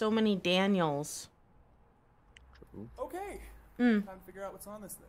so many Daniels. True. Okay. Time to figure out what's on this thing.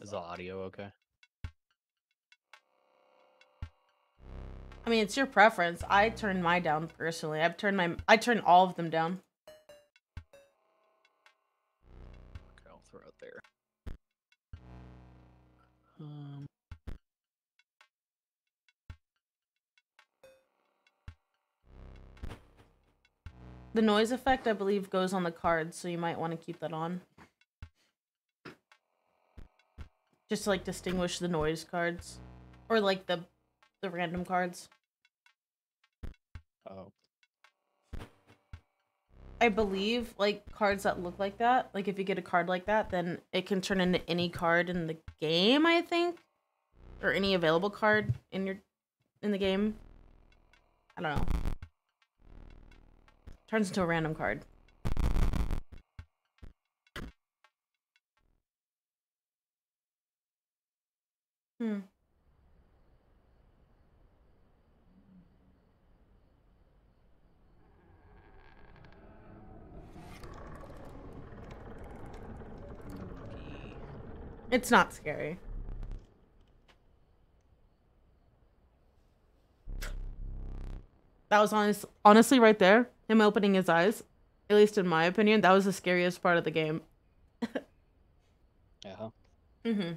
Is the audio okay? I mean, it's your preference. I turned mine down personally. I turned all of them down. Okay, I'll throw it there. The noise effect, I believe, goes on the cards, so you might want to keep that on. Just to, like, distinguish the noise cards. Or, like, the random cards. Oh. I believe, like, cards that look like that, like, if you get a card like that, then it can turn into any card in the game, I think? Or any available card in the game. I don't know. Turns into a random card. It's not scary. That was honestly right there. Him opening his eyes. At least in my opinion, that was the scariest part of the game. Yeah. Mm-hmm.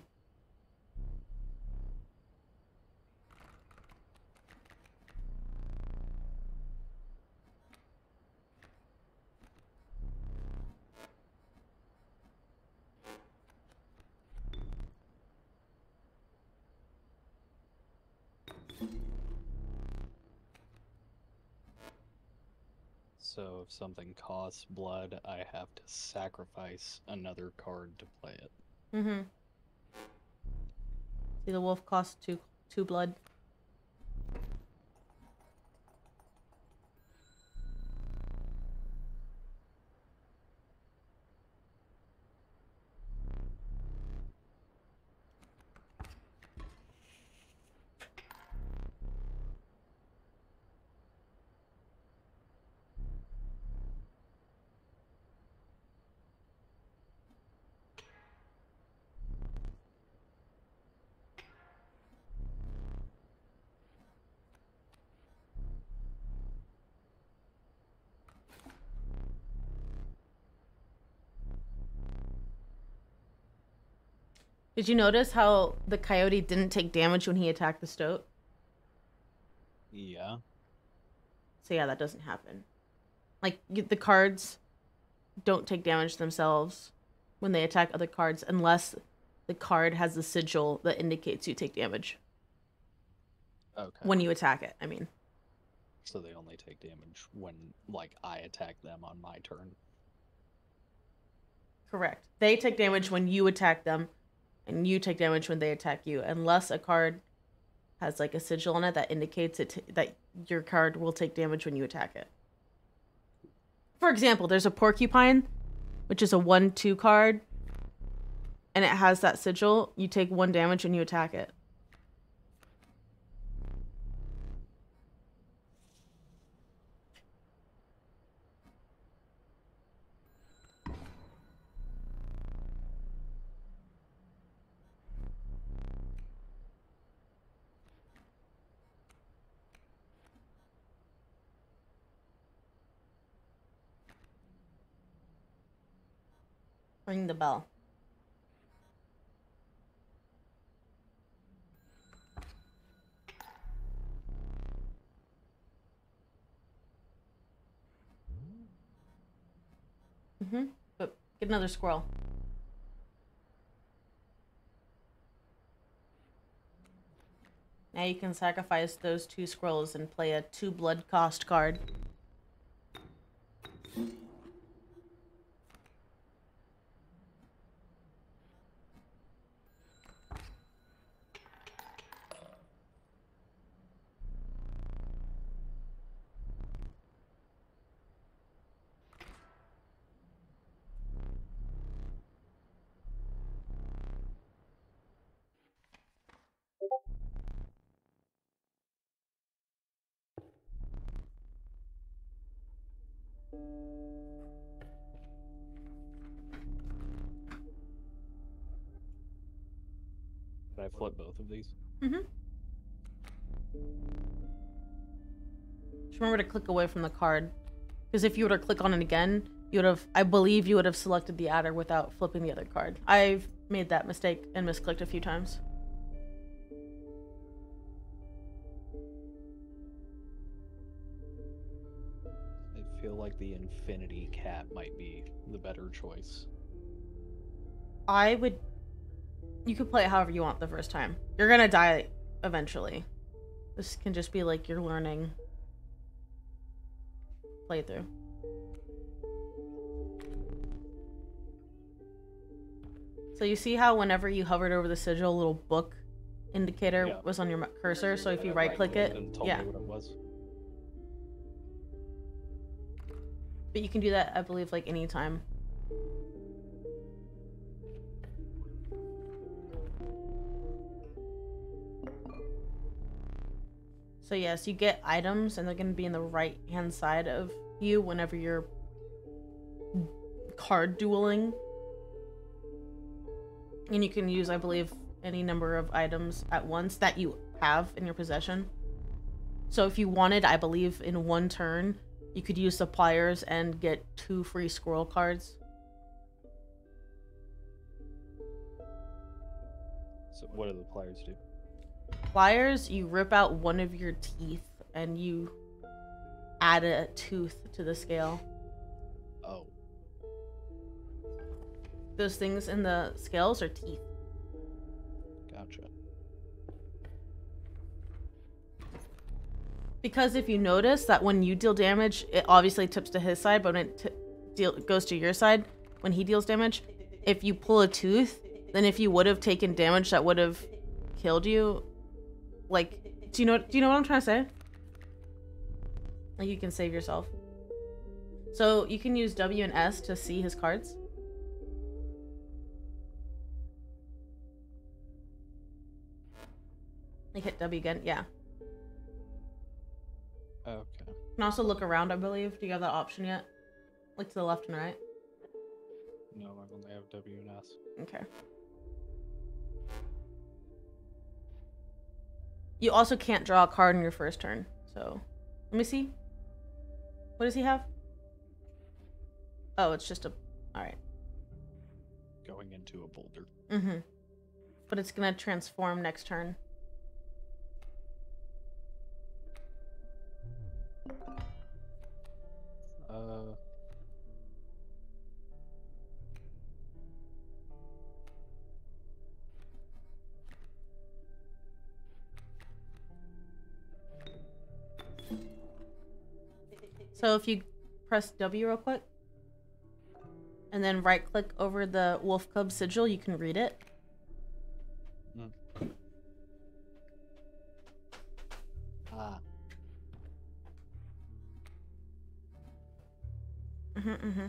So if something costs blood, I have to sacrifice another card to play it. Mm-hmm. See, the wolf costs two blood. Did you notice how the coyote didn't take damage when he attacked the stoat? Yeah. So yeah, that doesn't happen. Like, the cards don't take damage themselves when they attack other cards unless the card has the sigil that indicates you take damage. Okay. When you attack it, I mean. So they only take damage when, like, I attack them on my turn. Correct. They take damage when you attack them, and you take damage when they attack you, unless a card has, like, a sigil on it that indicates that your card will take damage when you attack it. For example, there's a porcupine, which is a 1/2 card, and it has that sigil. You take 1 damage when you attack it. Ring the bell. But get another squirrel. Now you can sacrifice those 2 squirrels and play a 2 blood cost card. Did I flip both of these? Mm-hmm. Just remember to click away from the card. Because if you were to click on it again, you would have, I believe you would have selected the adder without flipping the other card. I've made that mistake and misclicked a few times. I feel like the Infinity Cat might be the better choice. I would... You could play it however you want the first time. You're gonna die eventually. This can just be like your learning playthrough. So you see how whenever you hovered over the sigil, a little book indicator was on your cursor? So if you right-click it, yeah. Me what it was. But you can do that, I believe, like anytime. So yes, you get items, and they're going to be in the right-hand side of you whenever you're card dueling. And you can use, I believe, any number of items at once that you have in your possession. So if you wanted, I believe, in one turn, you could use suppliers and get 2 free squirrel cards. So what do the pliers do? Pliers, you rip out one of your teeth and you add a tooth to the scale. Oh. Those things in the scales are teeth. Gotcha. Because if you notice that when you deal damage, it obviously tips to his side, but when it goes to your side, when he deals damage, if you pull a tooth, then if you would have taken damage that would have killed you, like, do you know what I'm trying to say? Like, you can save yourself. So you can use W and S to see his cards. Like, hit W again, yeah. Okay. You can also look around, I believe. Do you have that option yet? Look to the left and right. No, I only have W and S. Okay. You also can't draw a card in your first turn. So, let me see. What does he have? Oh, it's just a... Alright. Going into a boulder. Mm-hmm. But it's gonna transform next turn. So if you press W real quick, and then right click over the wolf cub sigil, you can read it. Ah. Mm-hmm.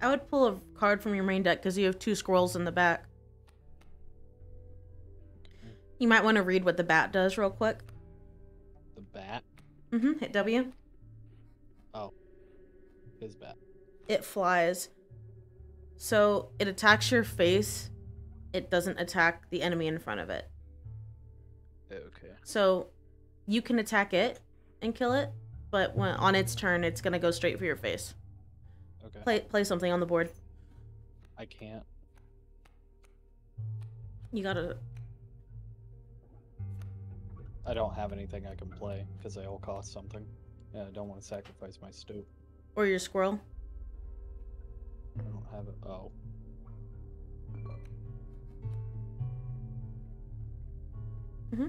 I would pull a card from your main deck because you have 2 squirrels in the back. You might want to read what the bat does real quick. The bat? Mm-hmm. Hit W. Oh. His bat. It flies. So it attacks your face. It doesn't attack the enemy in front of it. Okay. So you can attack it and kill it, but when on its turn, it's gonna go straight for your face. Okay. Play something on the board. I can't. You gotta... I don't have anything I can play because they all cost something. And I don't want to sacrifice my stoat. Or your squirrel. I don't have it. Oh. Mm-hmm.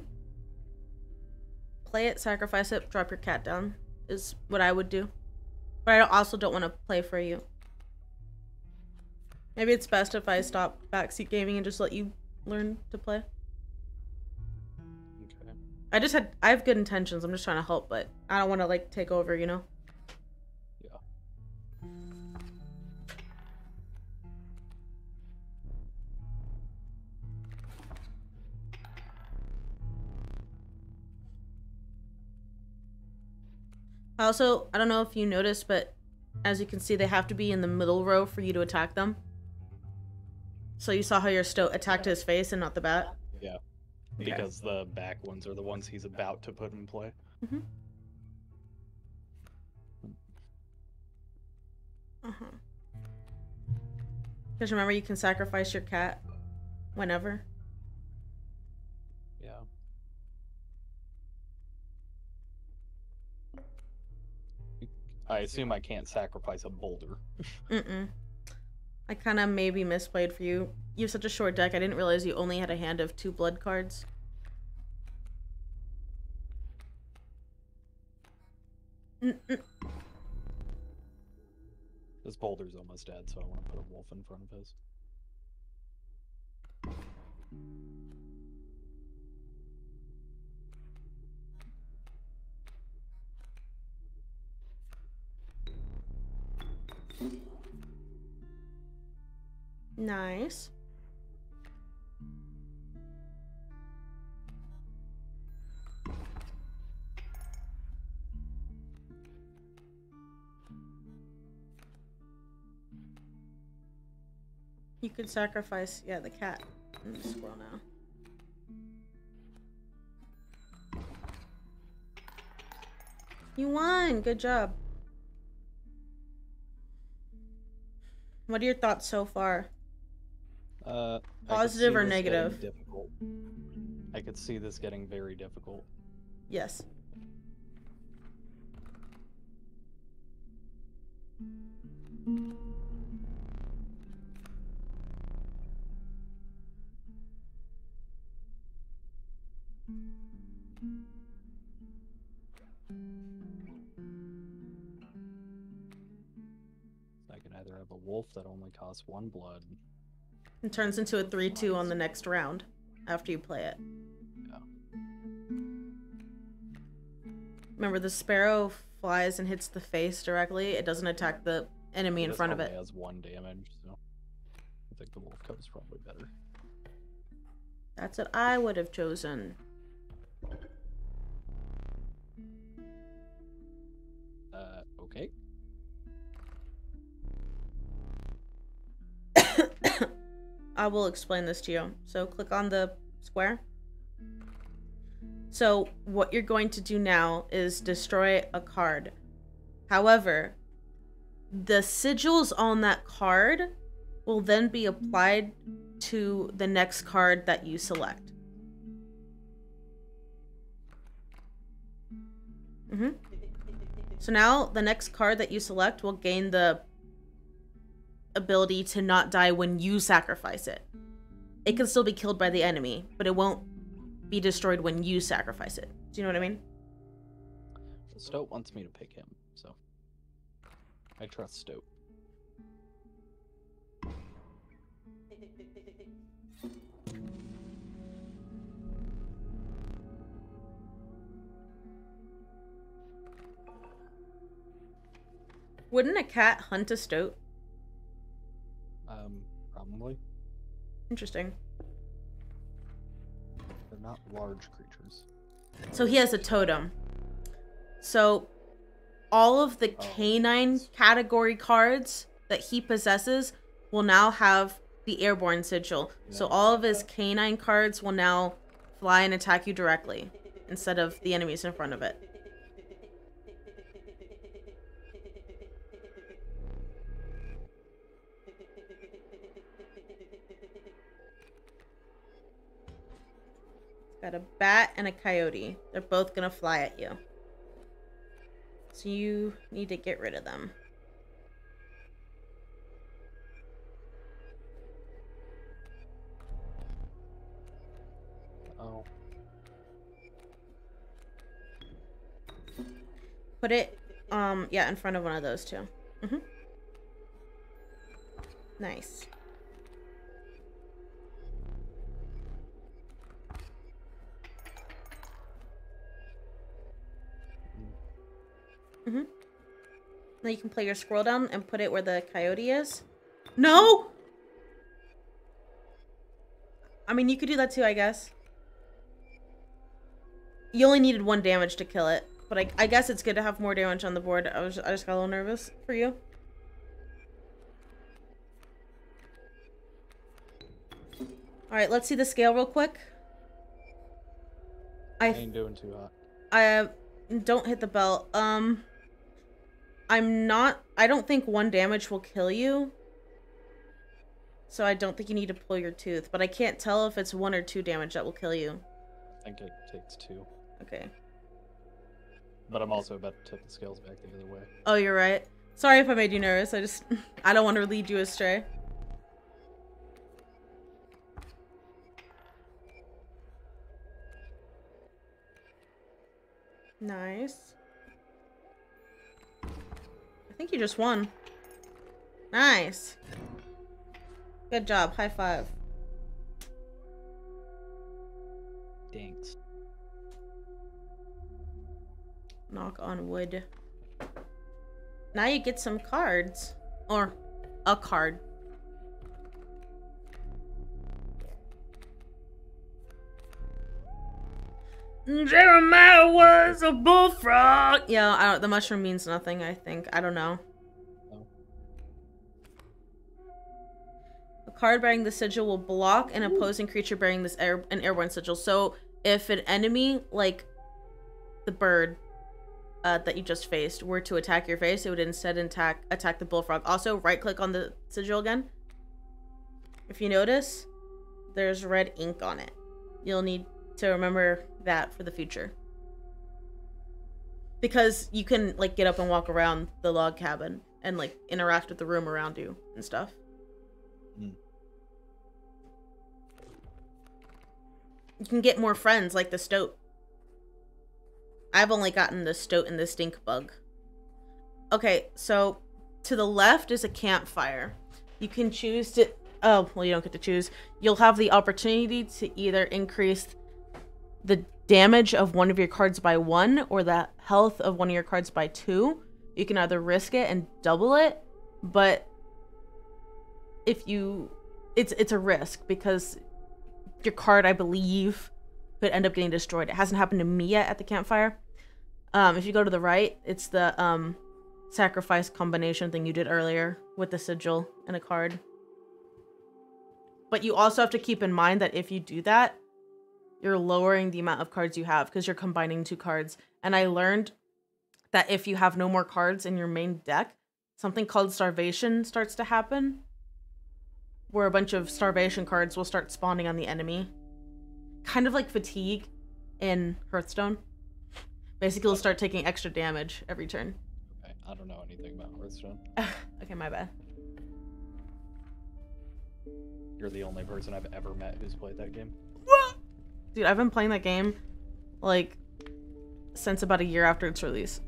Play it, sacrifice it, drop your cat down is what I would do. But I also don't want to play for you. Maybe it's best if I stop backseat gaming and just let you learn to play. Okay. I have good intentions. I'm just trying to help, but I don't want to like take over, you know? Yeah. Also, I don't know if you noticed, but as you can see, they have to be in the middle row for you to attack them. So you saw how your stoat attacked his face and not the bat? Yeah. Okay. Because the back ones are the ones he's about to put in play. Mm-hmm. Uh-huh. Because remember, you can sacrifice your cat whenever. Yeah. I assume I can't sacrifice a boulder. Mm-mm. I kind of maybe misplayed for you. You have such a short deck, I didn't realize you only had a hand of 2 blood cards. This boulder's almost dead, so I want to put a wolf in front of his. Nice. You could sacrifice, yeah, the cat and the squirrel now. You won! Good job. What are your thoughts so far? Positive or negative? Difficult. I could see this getting very difficult. Yes. I can either have a wolf that only costs 1 blood. It turns into a 3-2 on the next round after you play it. Yeah. Remember, the sparrow flies and hits the face directly. It doesn't attack the enemy in front of it. It has 1 damage, so I think the wolf cub's probably better. That's what I would have chosen. Okay. I will explain this to you. So click on the square. So what you're going to do now is destroy a card. However, the sigils on that card will then be applied to the next card that you select. So now the next card that you select will gain the ability to not die when you sacrifice it. It can still be killed by the enemy, but it won't be destroyed when you sacrifice it. Do you know what I mean? Stoat wants me to pick him, so I trust Stoat. Wouldn't a cat hunt a stoat? Probably. Interesting. They're not large creatures. So he has a totem. So all of the canine category cards that he possesses will now have the airborne sigil. Yeah. So all of his canine cards will now fly and attack you directly instead of the enemies in front of it. Got a bat and a coyote. They're both gonna fly at you. So you need to get rid of them. Oh. Put it, yeah, in front of one of those two. Nice. Now you can play your squirrel down and put it where the coyote is. No! I mean, you could do that too, I guess. You only needed 1 damage to kill it. But I guess it's good to have more damage on the board. I just got a little nervous for you. Alright, let's see the scale real quick. I ain't doing too hot. Don't hit the bell. I don't think 1 damage will kill you. So I don't think you need to pull your tooth. But I can't tell if it's 1 or 2 damage that will kill you. I think it takes 2. Okay. But I'm also about to tip the scales back the other way. Oh, you're right. Sorry if I made you nervous. I don't want to lead you astray. Nice. I think you just won. Nice. Good job. High five. Thanks. Knock on wood. Now you get some cards. Or a card. Jeremiah was a bullfrog. Yeah, the mushroom means nothing, I think. I don't know. Oh. A card bearing the sigil will block an opposing creature bearing this an airborne sigil. So if an enemy, like the bird that you just faced, were to attack your face, it would instead attack the bullfrog. Also, right-click on the sigil again. If you notice, there's red ink on it. You'll need to remember that for the future. Because you can, like, get up and walk around the log cabin and, like, interact with the room around you and stuff. Mm. You can get more friends, like the stoat. I've only gotten the stoat and the stink bug. Okay, so to the left is a campfire. You can choose to... Oh, well, you don't get to choose. You'll have the opportunity to either increase the damage of one of your cards by 1 or the health of one of your cards by 2. You can either risk it and double it, but if you... It's a risk because your card, I believe, could end up getting destroyed. It hasn't happened to me yet at the campfire. If you go to the right, it's the sacrifice combination thing you did earlier with the sigil and a card. But you also have to keep in mind that if you do that, you're lowering the amount of cards you have because you're combining 2 cards. And I learned that if you have no more cards in your main deck, something called starvation starts to happen, where a bunch of starvation cards will start spawning on the enemy. Kind of like fatigue in Hearthstone. Basically, you'll start taking extra damage every turn. Okay, I don't know anything about Hearthstone. Okay, my bad. You're the only person I've ever met who's played that game. What? Dude, I've been playing that game, like, since about a year after its release.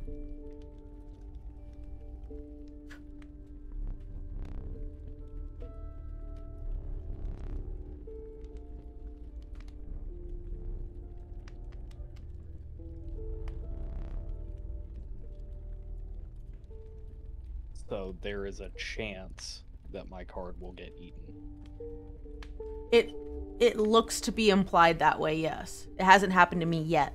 So there is a chance that my card will get eaten. It looks to be implied that way, yes. It hasn't happened to me yet.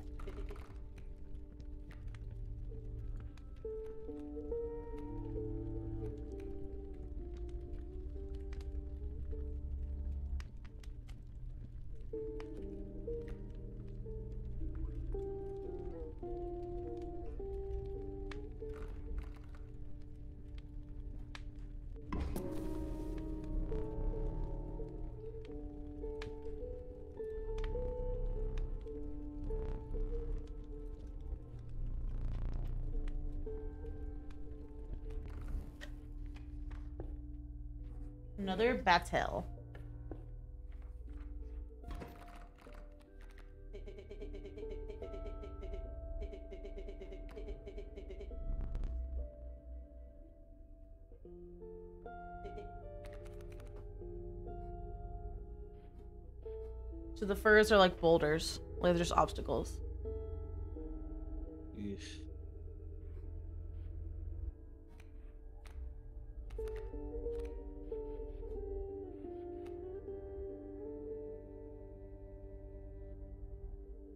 Another battle. So the furs are like boulders, like they're just obstacles. Eesh.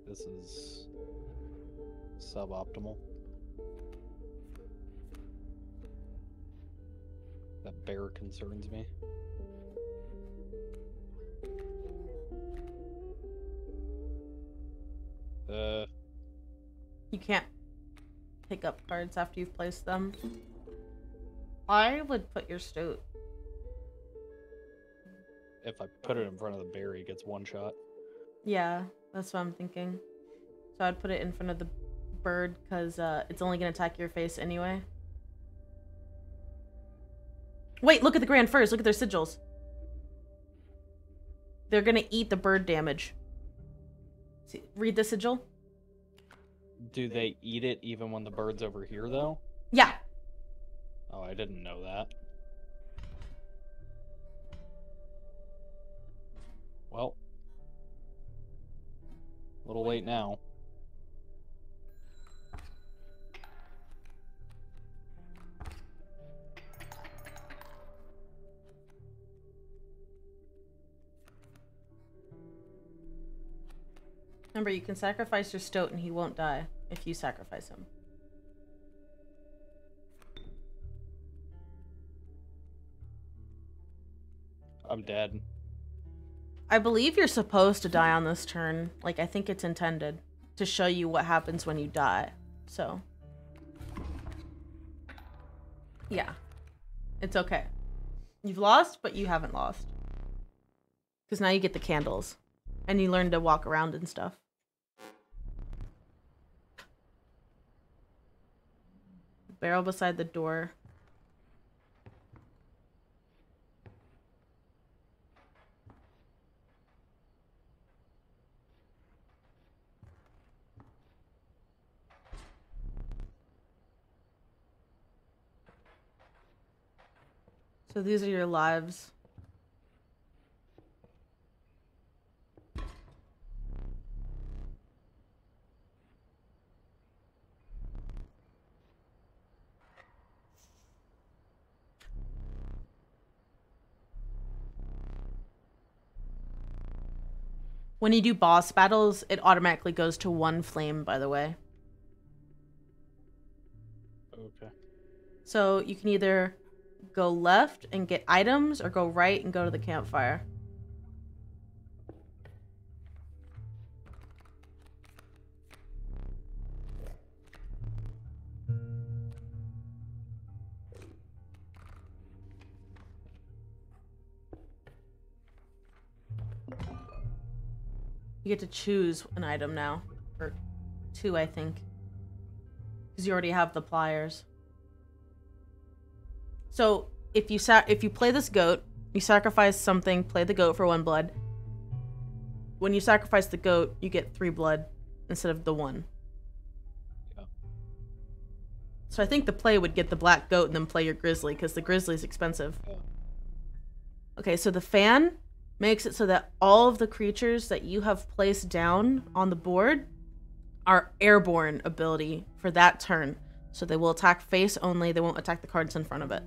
This is suboptimal. That bear concerns me. You can't pick up cards after you've placed them. I would put your stoat. If I put it in front of the bear, he gets one shot. Yeah, that's what I'm thinking. So I'd put it in front of the bird because it's only going to attack your face anyway. Wait, look at the grand first. Look at their sigils. They're going to eat the bird damage. See, read the sigil. Do they eat it even when the bird's over here, though? Yeah. Oh, I didn't know that. Well, a little late now. Remember, you can sacrifice your stoat and he won't die if you sacrifice him. I'm dead. I believe you're supposed to die on this turn. Like, I think it's intended to show you what happens when you die. So, yeah. It's okay. You've lost, but you haven't lost. Because now you get the candles. And you learn to walk around and stuff. Barrel beside the door. So these are your lives. When you do boss battles, it automatically goes to 1 flame, by the way. Okay. So you can either go left and get items or go right and go to the campfire. You get to choose an item now. Or 2, I think. Because you already have the pliers. So, if you play this goat, you sacrifice something, play the goat for 1 blood. When you sacrifice the goat, you get 3 blood instead of the 1. Yeah. So I think the play would get the black goat and then play your grizzly, because the grizzly's expensive. Yeah. Okay, so the fan makes it so that all of the creatures that you have placed down on the board are airborne ability for that turn. So they will attack face only, they won't attack the cards in front of it.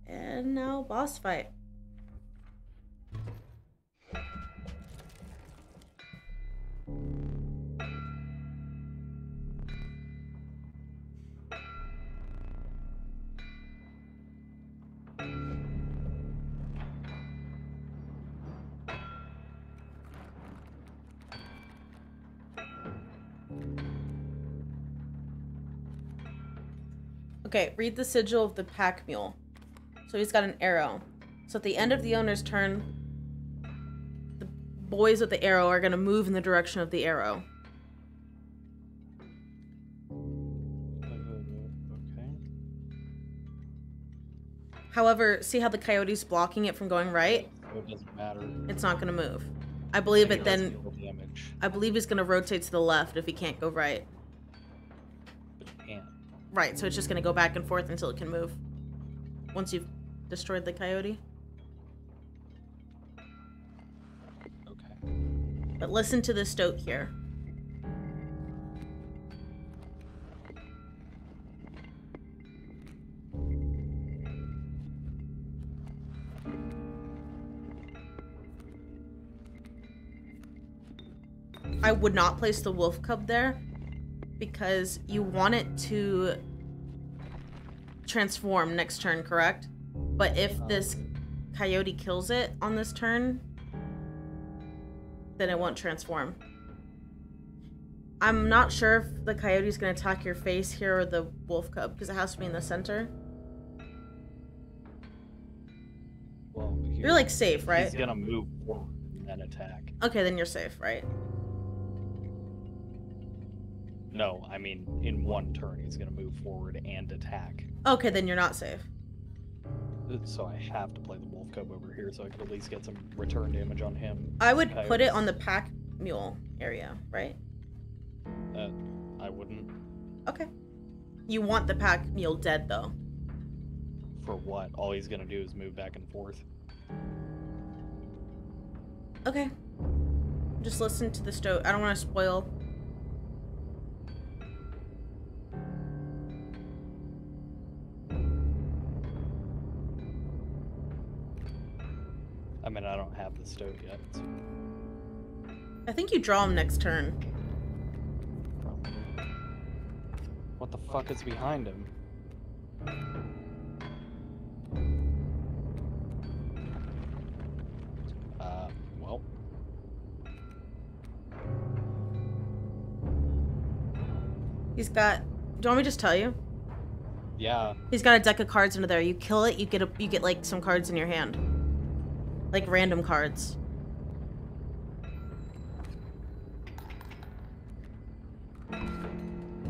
And now boss fight. Okay, read the sigil of the pack mule. So he's got an arrow. So at the end of the owner's turn, the boys with the arrow are going to move in the direction of the arrow. Okay. However, see how the coyote's blocking it from going right? So it doesn't matter. It's not going to move. I believe it does then... deal damage, I believe he's going to rotate to the left if he can't go right. but it can't. Right, so it's just going to go back and forth until it can move. Once you've destroyed the coyote. Okay. But listen to the stoat here. I would not place the wolf cub there because you want it to transform next turn, correct? But if this coyote kills it on this turn, then it won't transform. I'm not sure if the coyote's gonna attack your face here or the wolf cub because it has to be in the center. Well, You're like safe, right? He's gonna move forward and then attack. Okay, then you're safe, right? No, I mean, in one turn, he's gonna move forward and attack. Okay, then you're not safe. So I have to play the wolf cub over here so I can at least get some return damage on him. I would put it on the pack mule area, right? I wouldn't. Okay. You want the pack mule dead, though. For what? All he's gonna do is move back and forth. Okay. Just listen to the stoat. I don't want to spoil. I mean, I don't have the stoat yet. So I think you draw him next turn. probably. What the fuck is behind him? Well. He's got... Do you want me to just tell you? Yeah. He's got a deck of cards under there. You kill it, you get like some cards in your hand. Like random cards.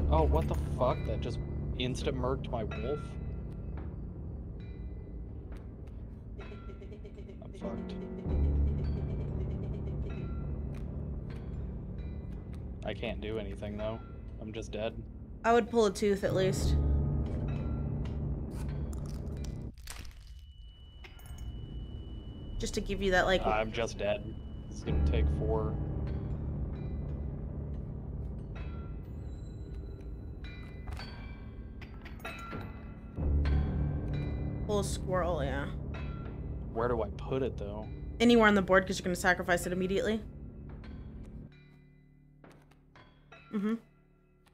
Oh, what the fuck? That just instant murked my wolf? I'm fucked. I can't do anything though. I'm just dead. I would pull a tooth at least. Just to give you that like... I'm just dead. This is gonna take 4. Pull a squirrel, yeah. Where do I put it though? Anywhere on the board because you're going to sacrifice it immediately. Mm-hmm.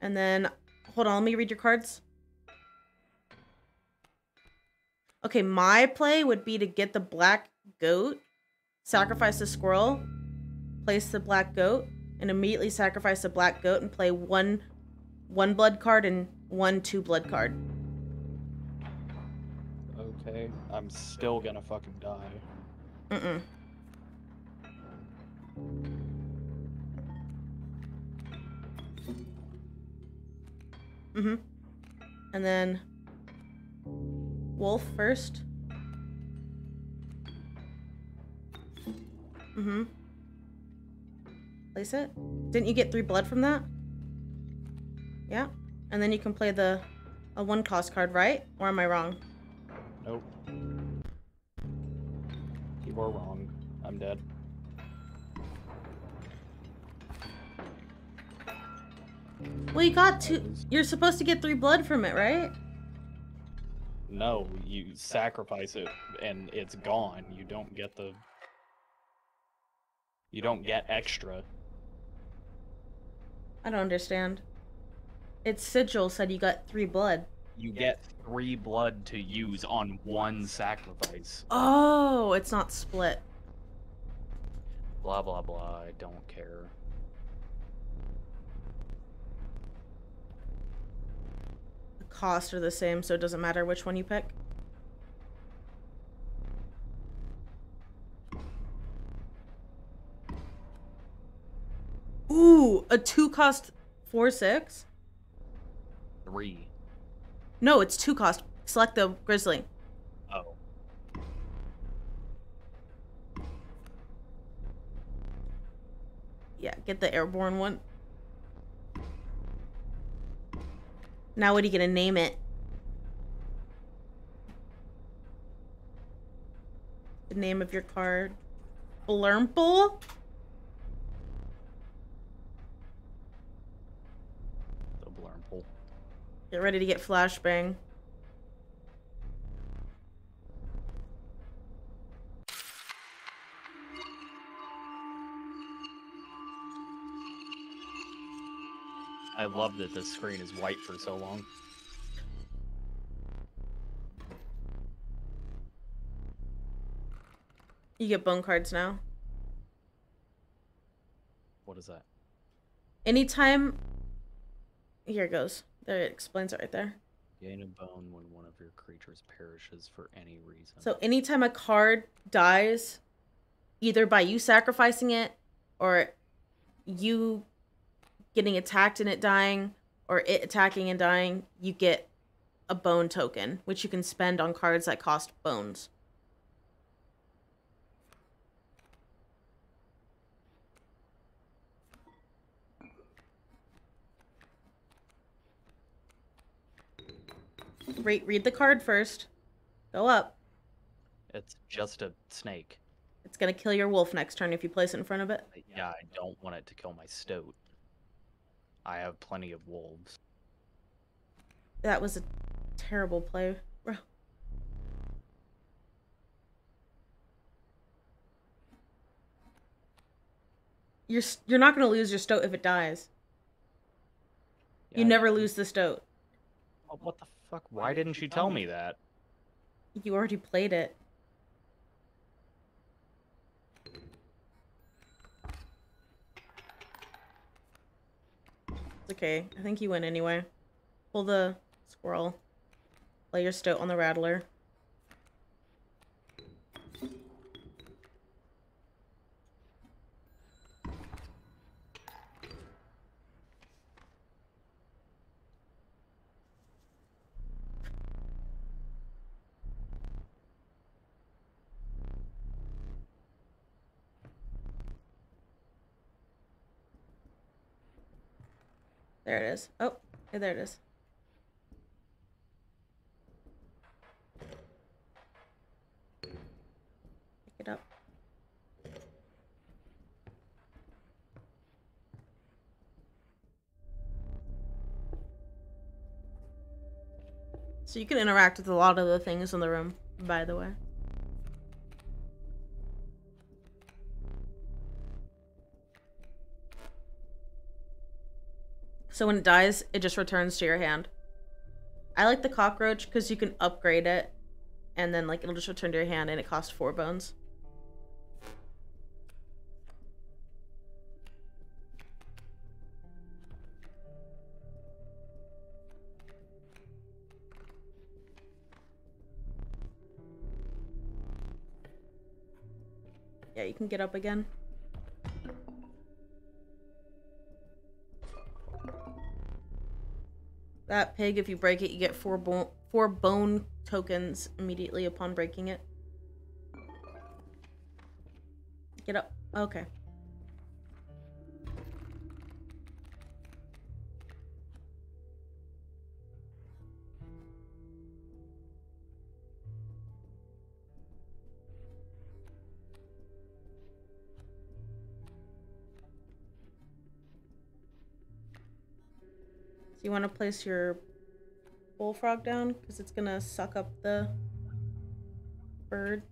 And then, hold on, let me read your cards. Okay, my play would be to get the black goat, sacrifice the squirrel, place the black goat, and immediately sacrifice the black goat and play one blood card and 1 2-blood card. Okay, I'm still gonna fucking die. Mm-mm. Mm-hmm. And then wolf first. Mm-hmm. Place it. Didn't you get 3 blood from that? Yeah. And then you can play a 1-cost card, right? Or am I wrong? Nope. You were wrong. I'm dead. Well, you got 2. You're supposed to get 3 blood from it, right? No, you sacrifice it and it's gone. You don't get the... You don't get extra. I don't understand. Its sigil said you got 3 blood. You get 3 blood to use on 1 sacrifice. Oh, it's not split. Blah, blah, blah. I don't care. The costs are the same, so it doesn't matter which one you pick. Ooh, a 2-cost 4/6? 3. No, it's 2-cost. Select the grizzly. Oh. Yeah, get the airborne one. Now what are you gonna name it? The name of your card. Blurmple? The Blurmple. Get ready to get flashbang. love that this screen is white for so long. You get bone cards now. What is that? Anytime... Here it goes. There, it explains it right there. Gain a bone when one of your creatures perishes for any reason. So anytime a card dies, either by you sacrificing it, or you getting attacked and it dying, or it attacking and dying, you get a bone token, which you can spend on cards that cost bones. Read the card first. Go up. It's just a snake. It's gonna kill your wolf next turn if you place it in front of it. Yeah, I don't want it to kill my stoat. I have plenty of wolves. That was a terrible play, bro. You're not gonna lose your stoat if it dies. Yeah, You never lose the stoat. Oh, what the fuck? Why didn't you tell me that? You already played it. It's okay. I think you win anyway. Pull the squirrel. Lay your stoat on the rattler. There it is. Oh, yeah, there it is. Pick it up. So you can interact with a lot of the things in the room, by the way. So when it dies, it just returns to your hand. I like the cockroach because you can upgrade it, and then like it'll just return to your hand, and it costs 4 bones. Yeah, you can get up again. That pig, if you break it, you get 4 bone tokens immediately upon breaking it. Get up. Okay. So you want to place your bullfrog down because it's gonna suck up the bird.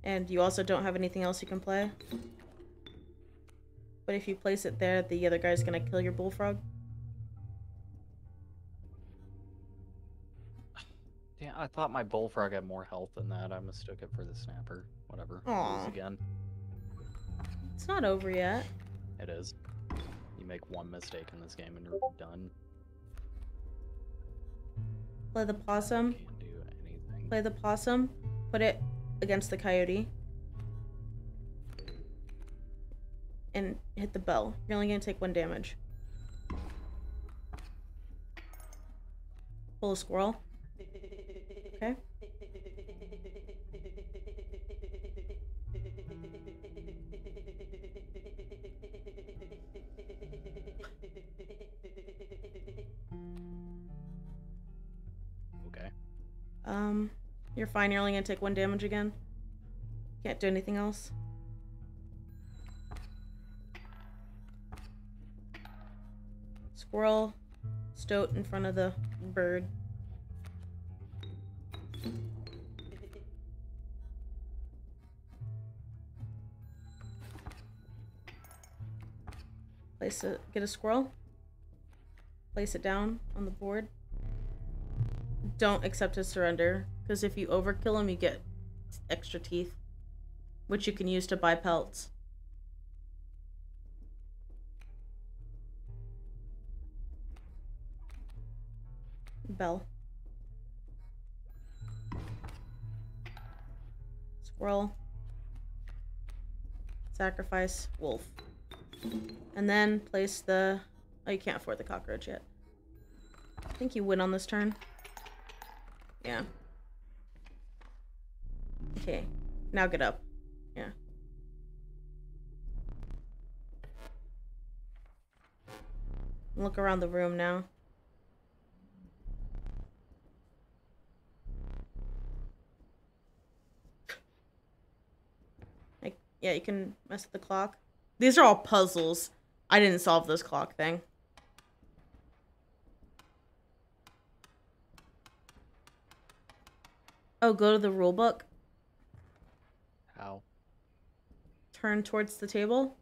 And you also don't have anything else you can play. But if you place it there, the other guy's gonna kill your bullfrog. Yeah, I thought my bullfrog had more health than that. I mistook it for the snapper. Whatever. Aw. Lose again. It's not over yet. It is. You make one mistake in this game and you're done. Play the possum. Can't do anything. Play the possum. Put it against the coyote. And hit the bell. You're only gonna take 1 damage. Pull a squirrel. Okay. Okay. You're fine. You're only gonna take 1 damage again. Can't do anything else. Squirrel, stoat in front of the bird. Place it. Get a squirrel. Place it down on the board. Don't accept his surrender, because if you overkill him, you get extra teeth, which you can use to buy pelts. Bell. Squirrel. Sacrifice. Wolf. And then place the... Oh, you can't afford the cockroach yet. I think you win on this turn. Yeah. Okay. Now get up. Yeah. Look around the room now. Like, yeah, you can mess with the clock. These are all puzzles. I didn't solve this clock thing. Oh, go to the rule book. How? Turn towards the table.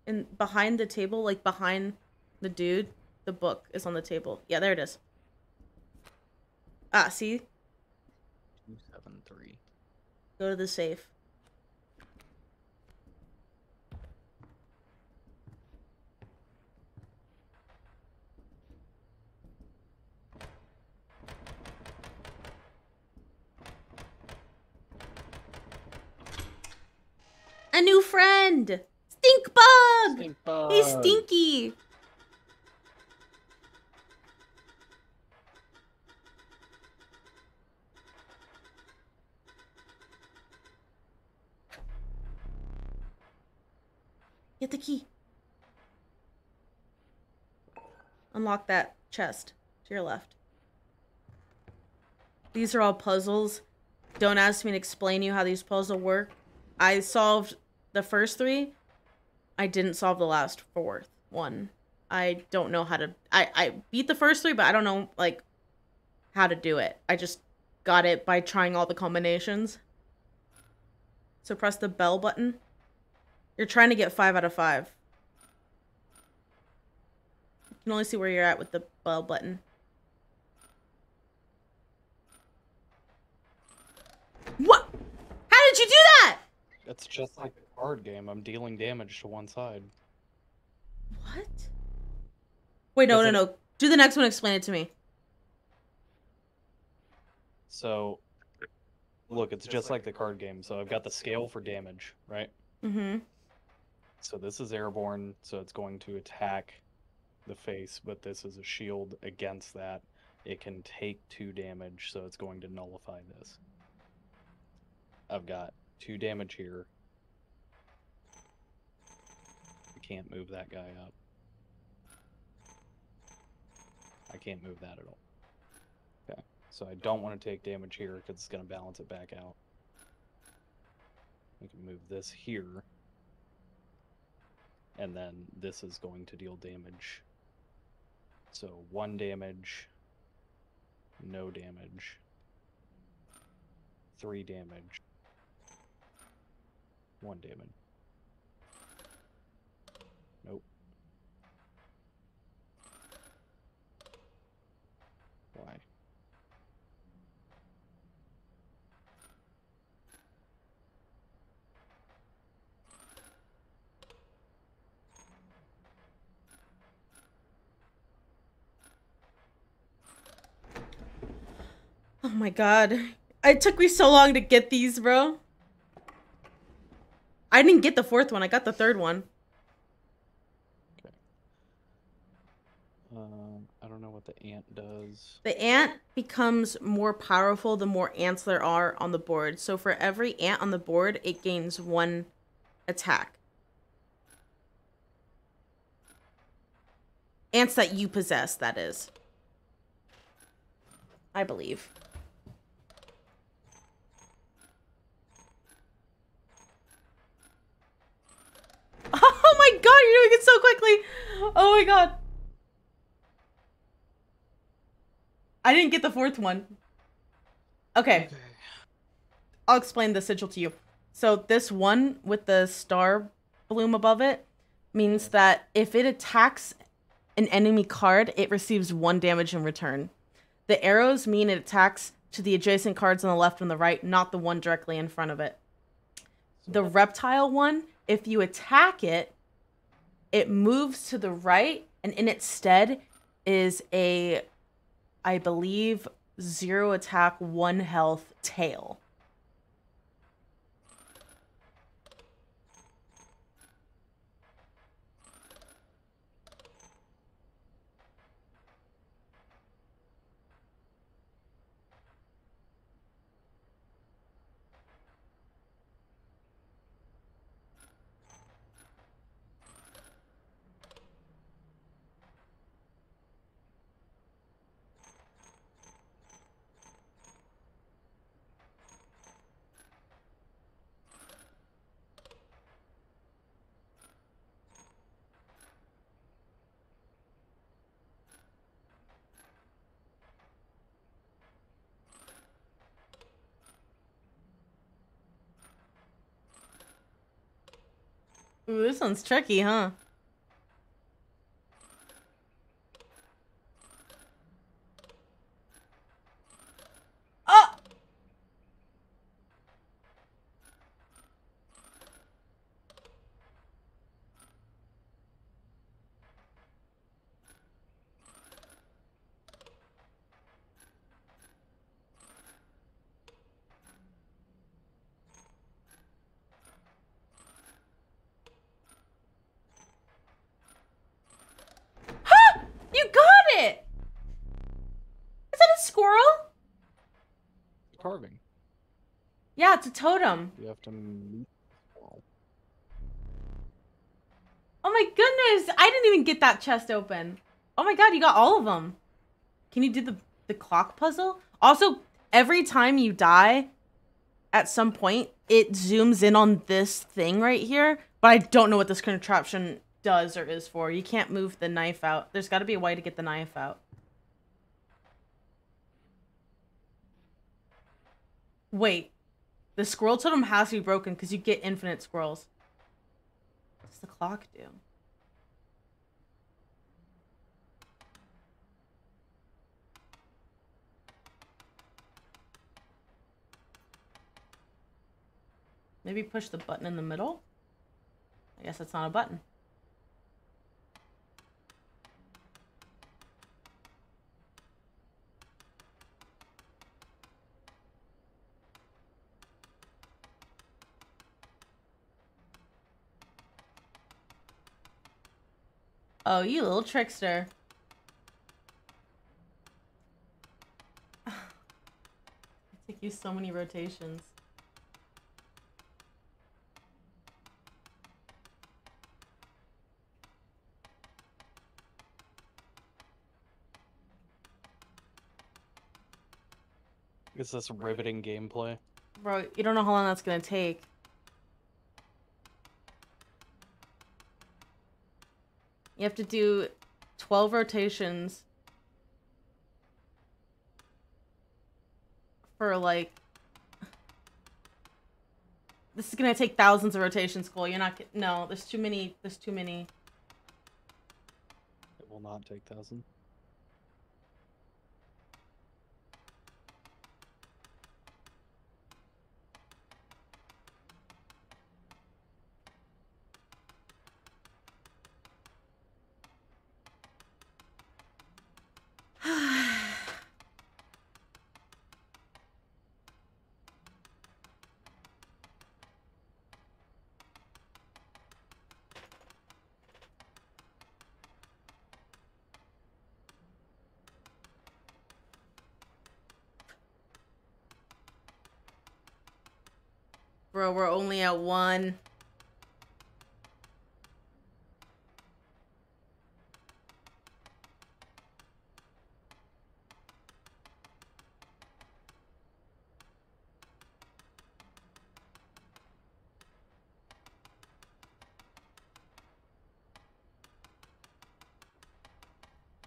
And behind the table, like behind the dude, the book is on the table. Yeah, there it is. Ah, see? 273. Go to the safe. A new friend! Stink bug! Stink bug. He's stinky! Get the key. Unlock that chest to your left. These are all puzzles. Don't ask me to explain you how these puzzles work. I solved the first 3. I didn't solve the last 4th one. I don't know how to... I beat the first 3, but I don't know, like, how to do it. I just got it by trying all the combinations. So press the bell button. You're trying to get 5 out of 5. You can only see where you're at with the bell button. What? How did you do that? It's just like a card game. I'm dealing damage to one side. What? Wait, no, Is no, it- no. Do the next one. Explain it to me. So, look, it's just like the card game. So I've got the scale for damage, right? Mm-hmm. So this is airborne, so it's going to attack the face, but this is a shield against that. It can take 2 damage, so it's going to nullify this. I've got 2 damage here. I can't move that guy up. I can't move that at all. Okay, so I don't want to take damage here because it's going to balance it back out. We can move this here. And then this is going to deal damage. So 1 damage, no damage, 3 damage, 1 damage. Nope. Why? Oh my god. It took me so long to get these, bro. I didn't get the 4th one. I got the 3rd one. Okay. I don't know what the ant does. The ant becomes more powerful the more ants there are on the board. So for every ant on the board, it gains 1 attack. Ants that you possess, that is. I believe. Oh my god, you're doing it so quickly! Oh my god. I didn't get the 4th one. Okay. I'll explain the sigil to you. So this one with the star bloom above it means that if it attacks an enemy card, it receives 1 damage in return. The arrows mean it attacks to the adjacent cards on the left and the right, not the one directly in front of it. The reptile one, if you attack it, it moves to the right, and in its stead is a, I believe, 0 attack, 1 health tail. Ooh, this one's tricky, huh? Oh! Ha! You got it! Is that a squirrel? Carving. Yeah, it's a totem. You have to meet the wall. Oh my goodness! I didn't even get that chest open. Oh my god, you got all of them. Can you do the clock puzzle? Also, every time you die, at some point, it zooms in on this thing right here, but I don't know what this contraption does or is for. You can't move the knife out. There's got to be a way to get the knife out. Wait. The squirrel totem has to be broken because you get infinite squirrels. What does the clock do? Maybe push the button in the middle? I guess that's not a button. Oh, you little trickster. It took you so many rotations. Is this riveting gameplay? Bro, you don't know how long that's gonna take. You have to do 12 rotations for like... This is gonna take thousands of rotations, Cole. You're not... No, there's too many. There's too many. It will not take 1,000. Bro, we're only at 1.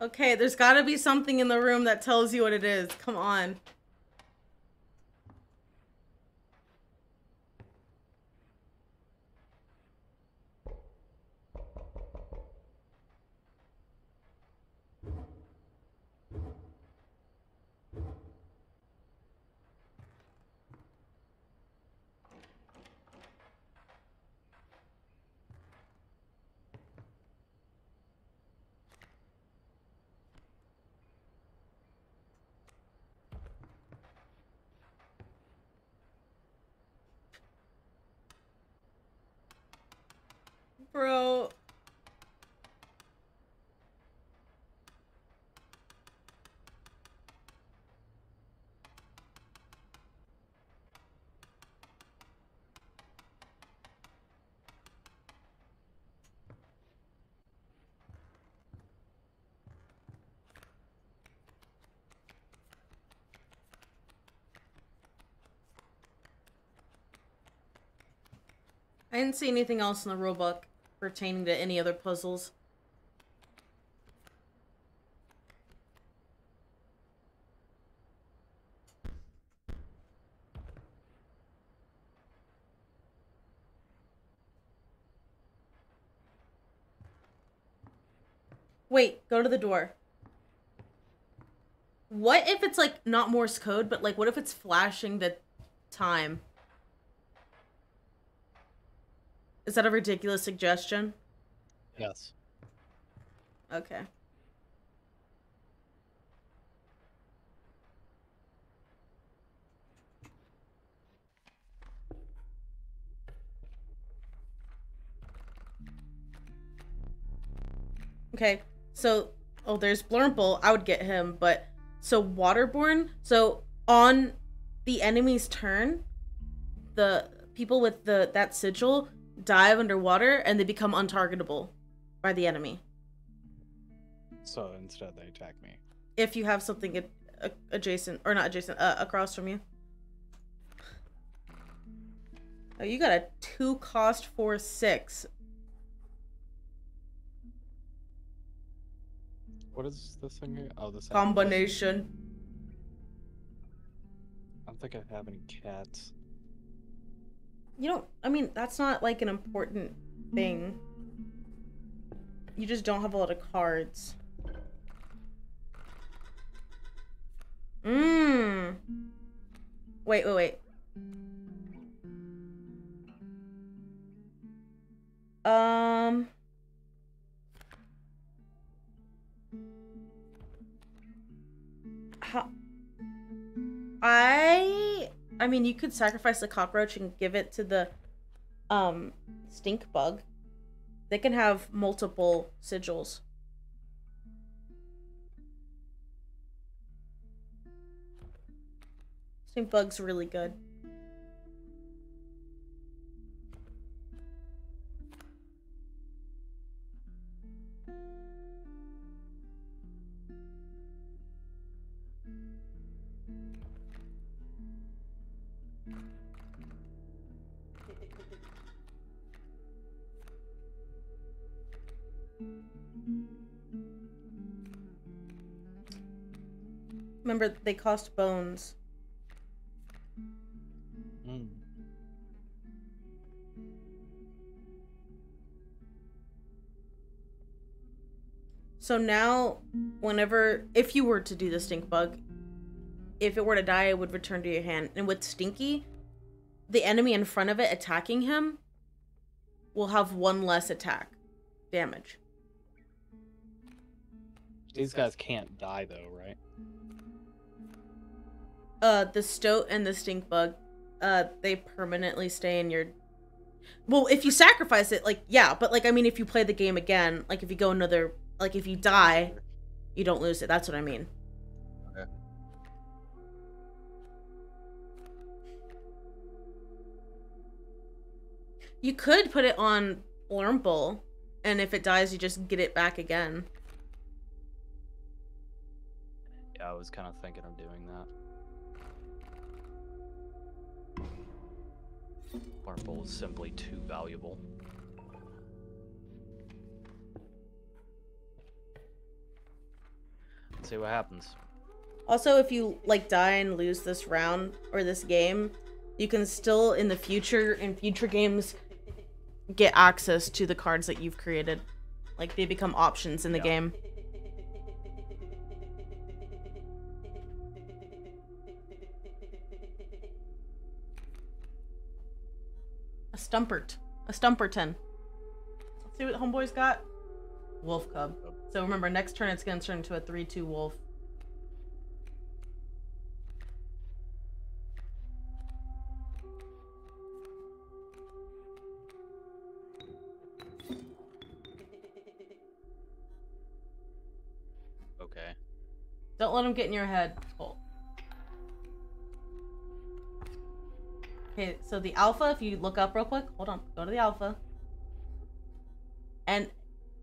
Okay, there's gotta be something in the room that tells you what it is. Come on. Bro. I didn't see anything else in the rulebook pertaining to any other puzzles. Wait, go to the door. What if it's, like, not Morse code, but, like, what if it's flashing the time? Is that a ridiculous suggestion? Yes. Okay. Okay, so, oh, there's Blurmple. I would get him, but, so Waterborne, so on the enemy's turn, the people with that sigil dive underwater and they become untargetable by the enemy. So instead they attack me. If you have something adjacent, or not adjacent, across from you. Oh, you got a 2 cost for 6. What is this thing here? Oh, this Combination. I don't think I have any cats. You don't, I mean, that's not like an important thing. You just don't have a lot of cards. Wait. I mean, you could sacrifice the cockroach and give it to the, stink bug. They can have multiple sigils. Stink bug's really good. Remember, they cost bones. So now, if you were to do the stink bug, if it were to die, it would return to your hand. And with Stinky, the enemy in front of it attacking him will have 1 less attack damage. These guys can't die though, right? The stoat and the stink bug, they permanently stay in your... Well, if you sacrifice it, like, yeah, but, like, I mean, if you play the game again, like, if you go another... Like, if you die, you don't lose it. That's what I mean. Okay. You could put it on Blurmple, and if it dies, you just get it back again. Yeah, I was kind of thinking of doing that. Blurmple is simply too valuable. Let's see what happens. Also, if you, like, die and lose this round, or this game, you can still, in future games, get access to the cards that you've created. Like, they become options in the game. A Stumperton. Let's see what Homeboy's got. Wolf Cub. So remember, next turn it's going to turn into a 3/2 wolf. Don't let him get in your head, Colt. Okay, so the alpha, if you look up real quick, hold on, go to the alpha. And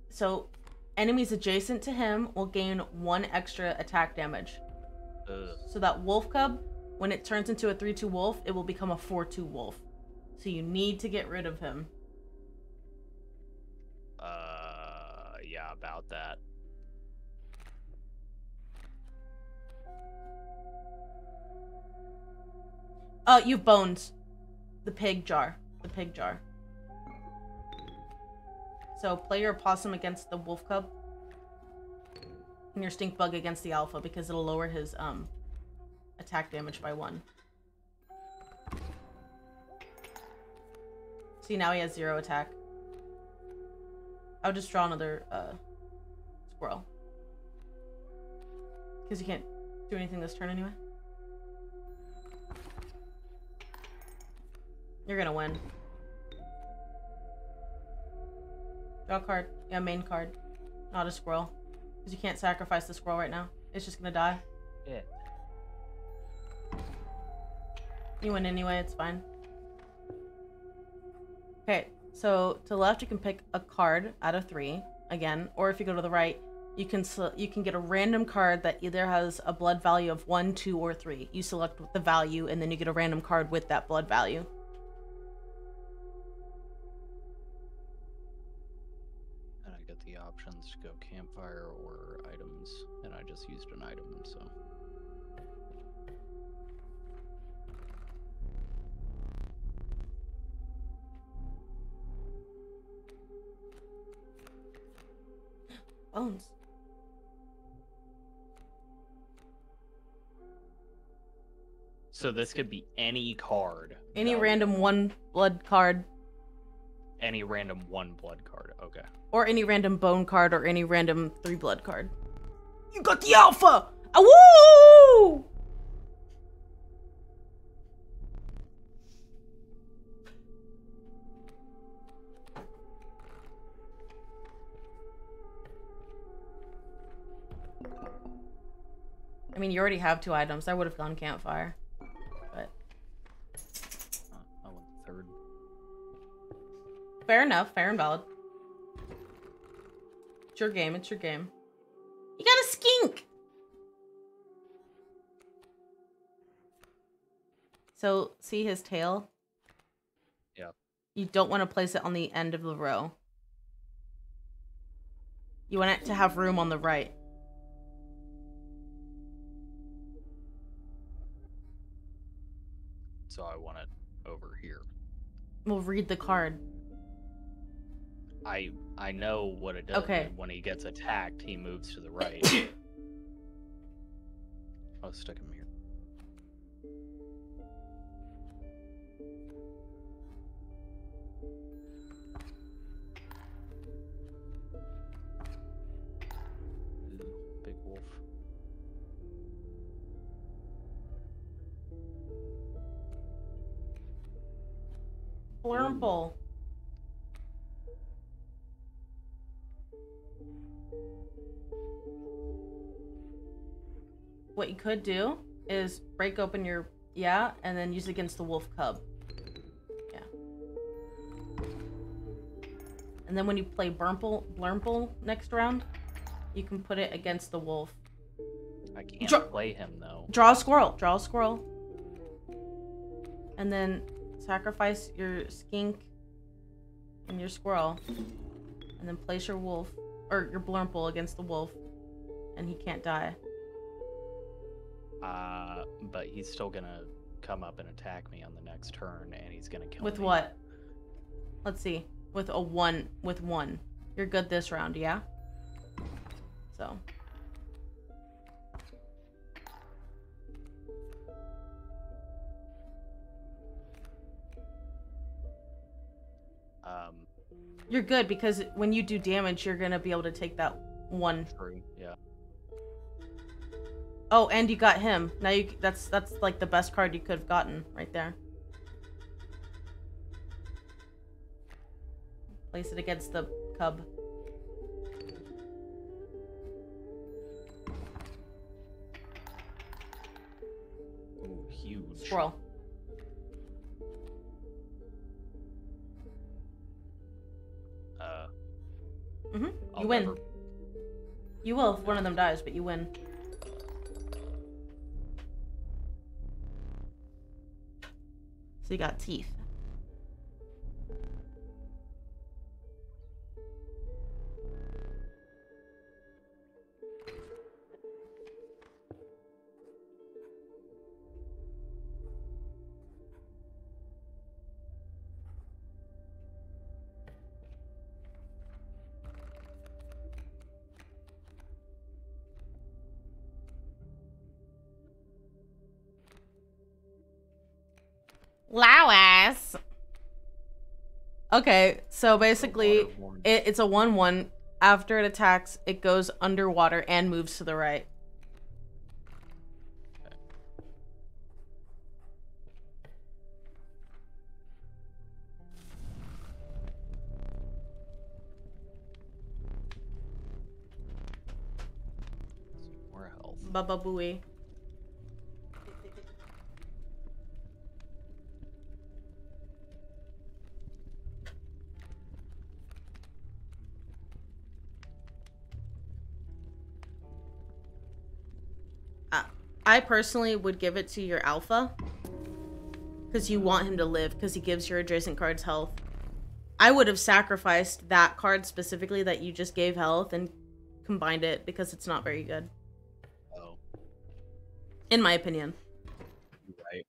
so enemies adjacent to him will gain 1 extra attack damage. So that wolf cub, when it turns into a 3-2 wolf, it will become a 4-2 wolf. So you need to get rid of him. Yeah, about that. Oh, you've bones. The pig jar. The pig jar. So play your opossum against the wolf cub. And your stink bug against the alpha, because it'll lower his attack damage by 1. See, now he has 0 attack. I would just draw another squirrel. Because you can't do anything this turn anyway. You're gonna win. Draw a card. Yeah, main card. Not a squirrel. Because you can't sacrifice the squirrel right now. It's just gonna die. Yeah. You win anyway, it's fine. Okay, so to the left you can pick a card out of 3 again, or if you go to the right, you can get a random card that either has a blood value of 1, 2, or 3. You select the value, and then you get a random card with that blood value. And I get the options to go campfire or items, and I just used an item, so. Bones. So this could be any card. Any random 1 blood card. Any random 1 blood card. Okay. Or any random bone card or any random 3 blood card. You got the alpha! Woo! I mean, you already have 2 items. I would have gone campfire. But I went 3rd. fair enough. Fair and valid. It's your game. It's your game. You got a skink! So, see his tail? Yeah. You don't want to place it on the end of the row. You want it to have room on the right. So I want it over here. We'll read the card. I know what it does. Okay. When he gets attacked, he moves to the right. I'll stick him here. Ooh, big wolf. Blurmple. What you could do is break open your and then use it against the wolf cub. Yeah. And then when you play Blurmple next round, you can put it against the wolf. I can't play him though. Draw a squirrel. Draw a squirrel. And then sacrifice your skink and your squirrel. And then place your wolf, or your Blurmple against the wolf. And he can't die. But he's still gonna come up and attack me on the next turn, and he's gonna kill me. With what? Let's see. With a 1. With 1. You're good this round, yeah? So. You're good because when you do damage, you're gonna be able to take that 1. True, yeah. Oh, and you got him. Now you that's like the best card you could have gotten right there. Place it against the cub. huge. Squirrel. I'll You win. never- You will if one of them dies, but you win. So you got teeth. Lowas. Okay, so basically, Waterborne. it's a 1/1. After it attacks, it goes underwater and moves to the right. More health. Baba Booey. I personally would give it to your alpha. Because you want him to live, because he gives your adjacent cards health. I would have sacrificed that card specifically that you just gave health and combined it, because it's not very good. Oh, In my opinion. you're right.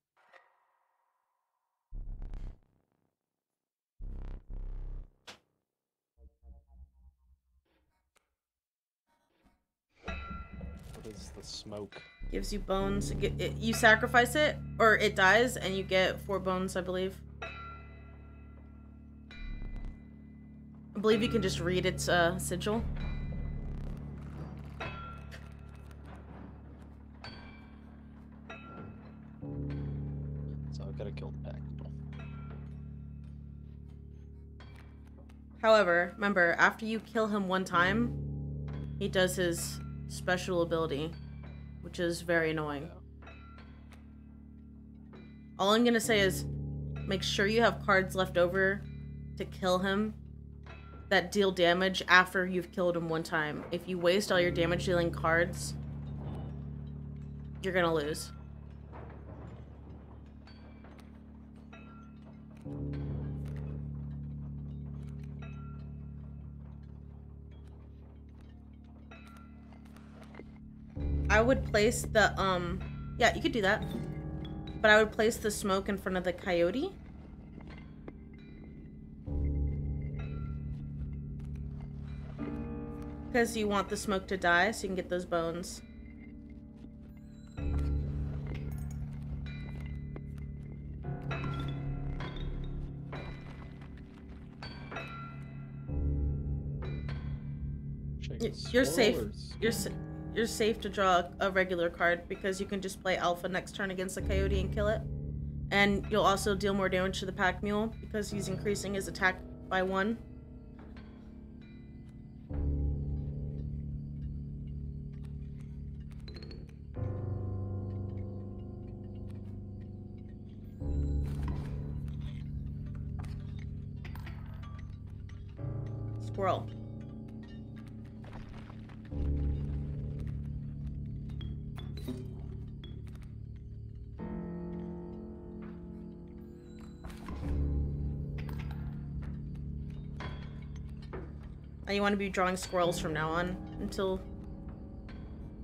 What is the smoke? Gives you bones. You sacrifice it, or it dies, and you get 4 bones, I believe. I believe you can just read its sigil. So I've got to kill the pack people. However, remember, after you kill him one time, he does his special ability, which is very annoying. All I'm gonna say is, make sure you have cards left over to kill him that deal damage after you've killed him one time. If you waste all your damage dealing cards, you're gonna lose. I would place the, yeah, you could do that. But I would place the smoke in front of the coyote. Because you want the smoke to die so you can get those bones. You're safe. You're safe to draw a regular card because you can just play Alpha next turn against the coyote and kill it. And you'll also deal more damage to the pack mule because he's increasing his attack by 1. Squirrel. And you want to be drawing squirrels from now on until...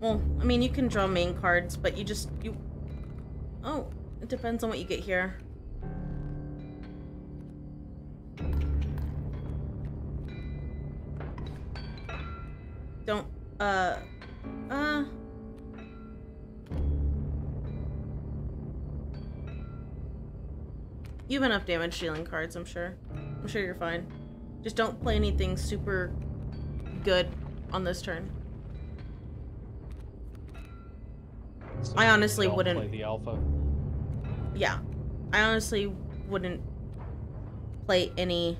Well, I mean, you can draw main cards, but you... Oh, it depends on what you get here. Don't, You have enough damage dealing cards, I'm sure. I'm sure you're fine. Just don't play anything super good on this turn. So I honestly don't wouldn't. play the alpha. Yeah. I honestly wouldn't play anything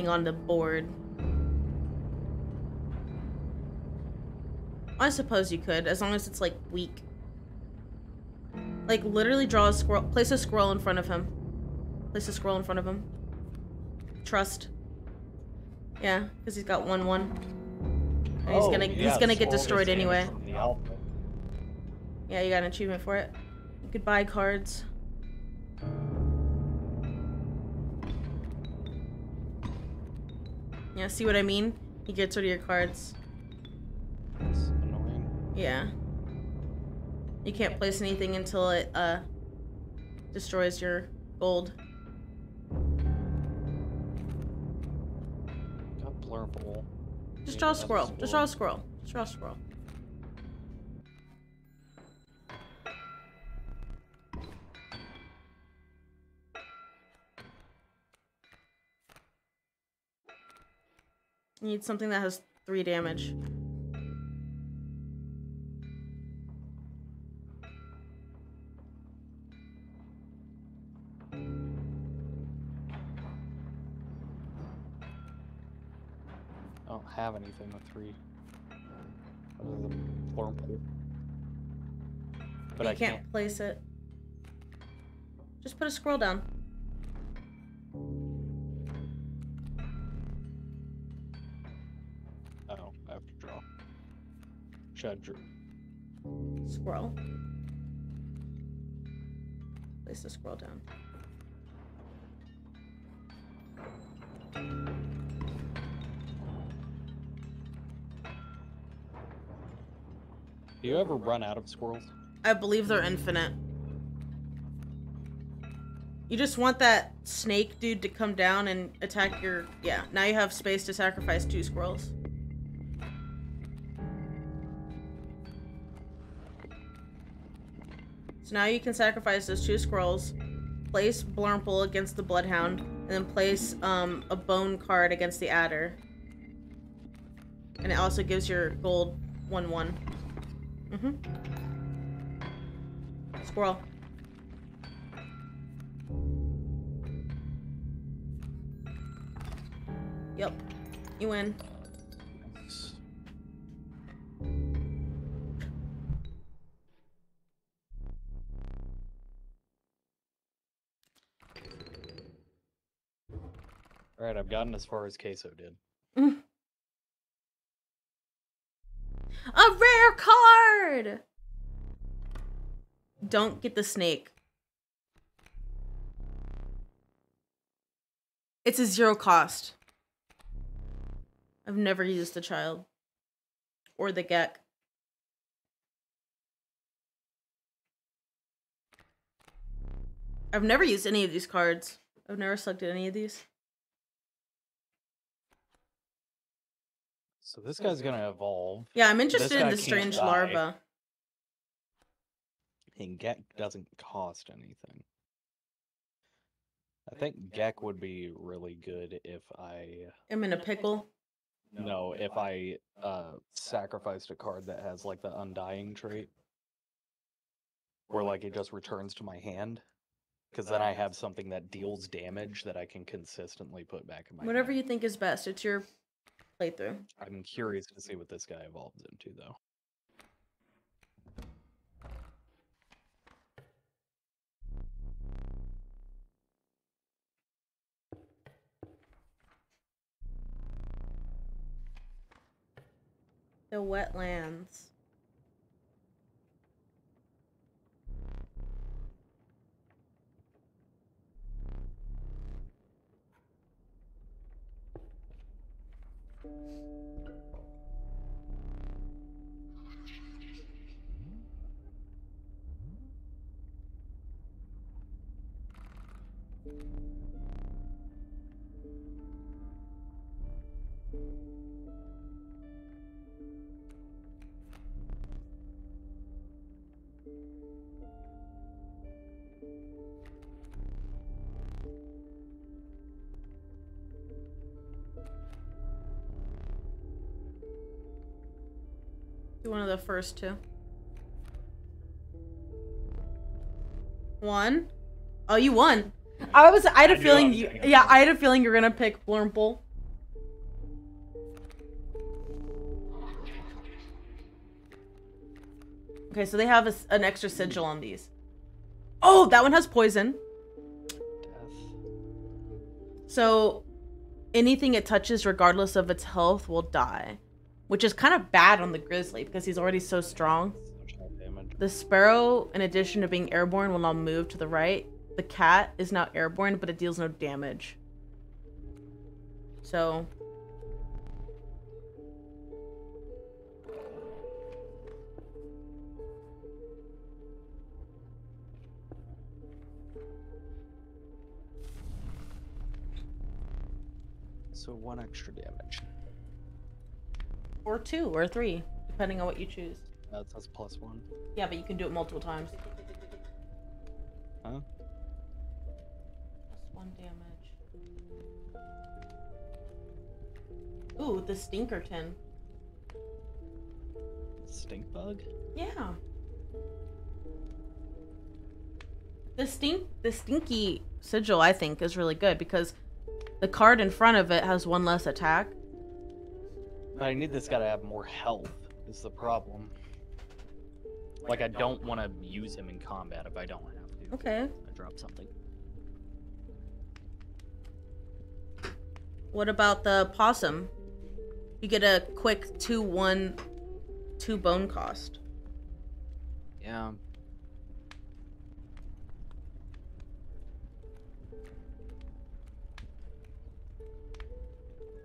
on the board. I suppose you could, as long as it's like weak. Like, literally draw a squirrel. Place a squirrel in front of him. Place a squirrel in front of him. Trust. Yeah, because he's got 1/1. And he's gonna get destroyed anyway. Yeah, you got an achievement for it. You could buy cards. Yeah, see what I mean? He gets rid of your cards. That's annoying. Yeah. You can't place anything until it destroys your gold. Got blurple. Just draw a squirrel. Just draw a squirrel. Just draw a squirrel. You need something that has 3 damage. I don't have anything with 3. Other than blurple. But I can't place it. Just put a squirrel down. Oh, I have to draw. Should I draw? Squirrel. Place the squirrel down. Do you ever run out of squirrels? I believe they're infinite. You just want that snake dude to come down and attack your... Yeah, now you have space to sacrifice 2 squirrels. So now you can sacrifice those 2 squirrels, place Blurmple against the Bloodhound, and then place a bone card against the Adder. And it also gives your gold 1/1. Squirrel. Yep. You win. Nice. Alright, I've gotten as far as Queso did. A rare card! Don't get the snake. It's a 0 cost. I've never used the child. Or the Gek. I've never used any of these cards. I've never selected any of these. So this guy's gonna evolve. Yeah, I'm interested in guy the can't strange die. larva. And Gek doesn't cost anything. I think Gek would be really good if I'm in a pickle. No, if I sacrificed a card that has like the Undying trait. Where like it just returns to my hand. Because then I have something that deals damage that I can consistently put back in my Whatever hand. you think is best. It's your playthrough. I'm curious to see what this guy evolves into though. The wetlands. Do one of the first 2. 1. Oh, you won. I had a feeling you. Yeah, I had a feeling you were gonna pick Blurmple. Okay, so they have an extra sigil on these. Oh, that one has poison. Death. So anything it touches, regardless of its health, will die. Which is kind of bad on the grizzly because he's already so strong. Such high damage. The sparrow, in addition to being airborne, will now move to the right. The cat is now airborne, but it deals no damage. So... So 1 extra damage. Or 2, or 3, depending on what you choose. That's +1. Yeah, but you can do it multiple times. Huh? +1 damage. Ooh, the Stinkerton. Stink bug? Yeah. The stinky sigil, I think, is really good because the card in front of it has 1 less attack. I need this guy to have more health, is the problem. Like, I don't want to use him in combat if I don't have to. Okay. I dropped something. What about the possum? You get a quick 2/1, 2 bone cost. Yeah.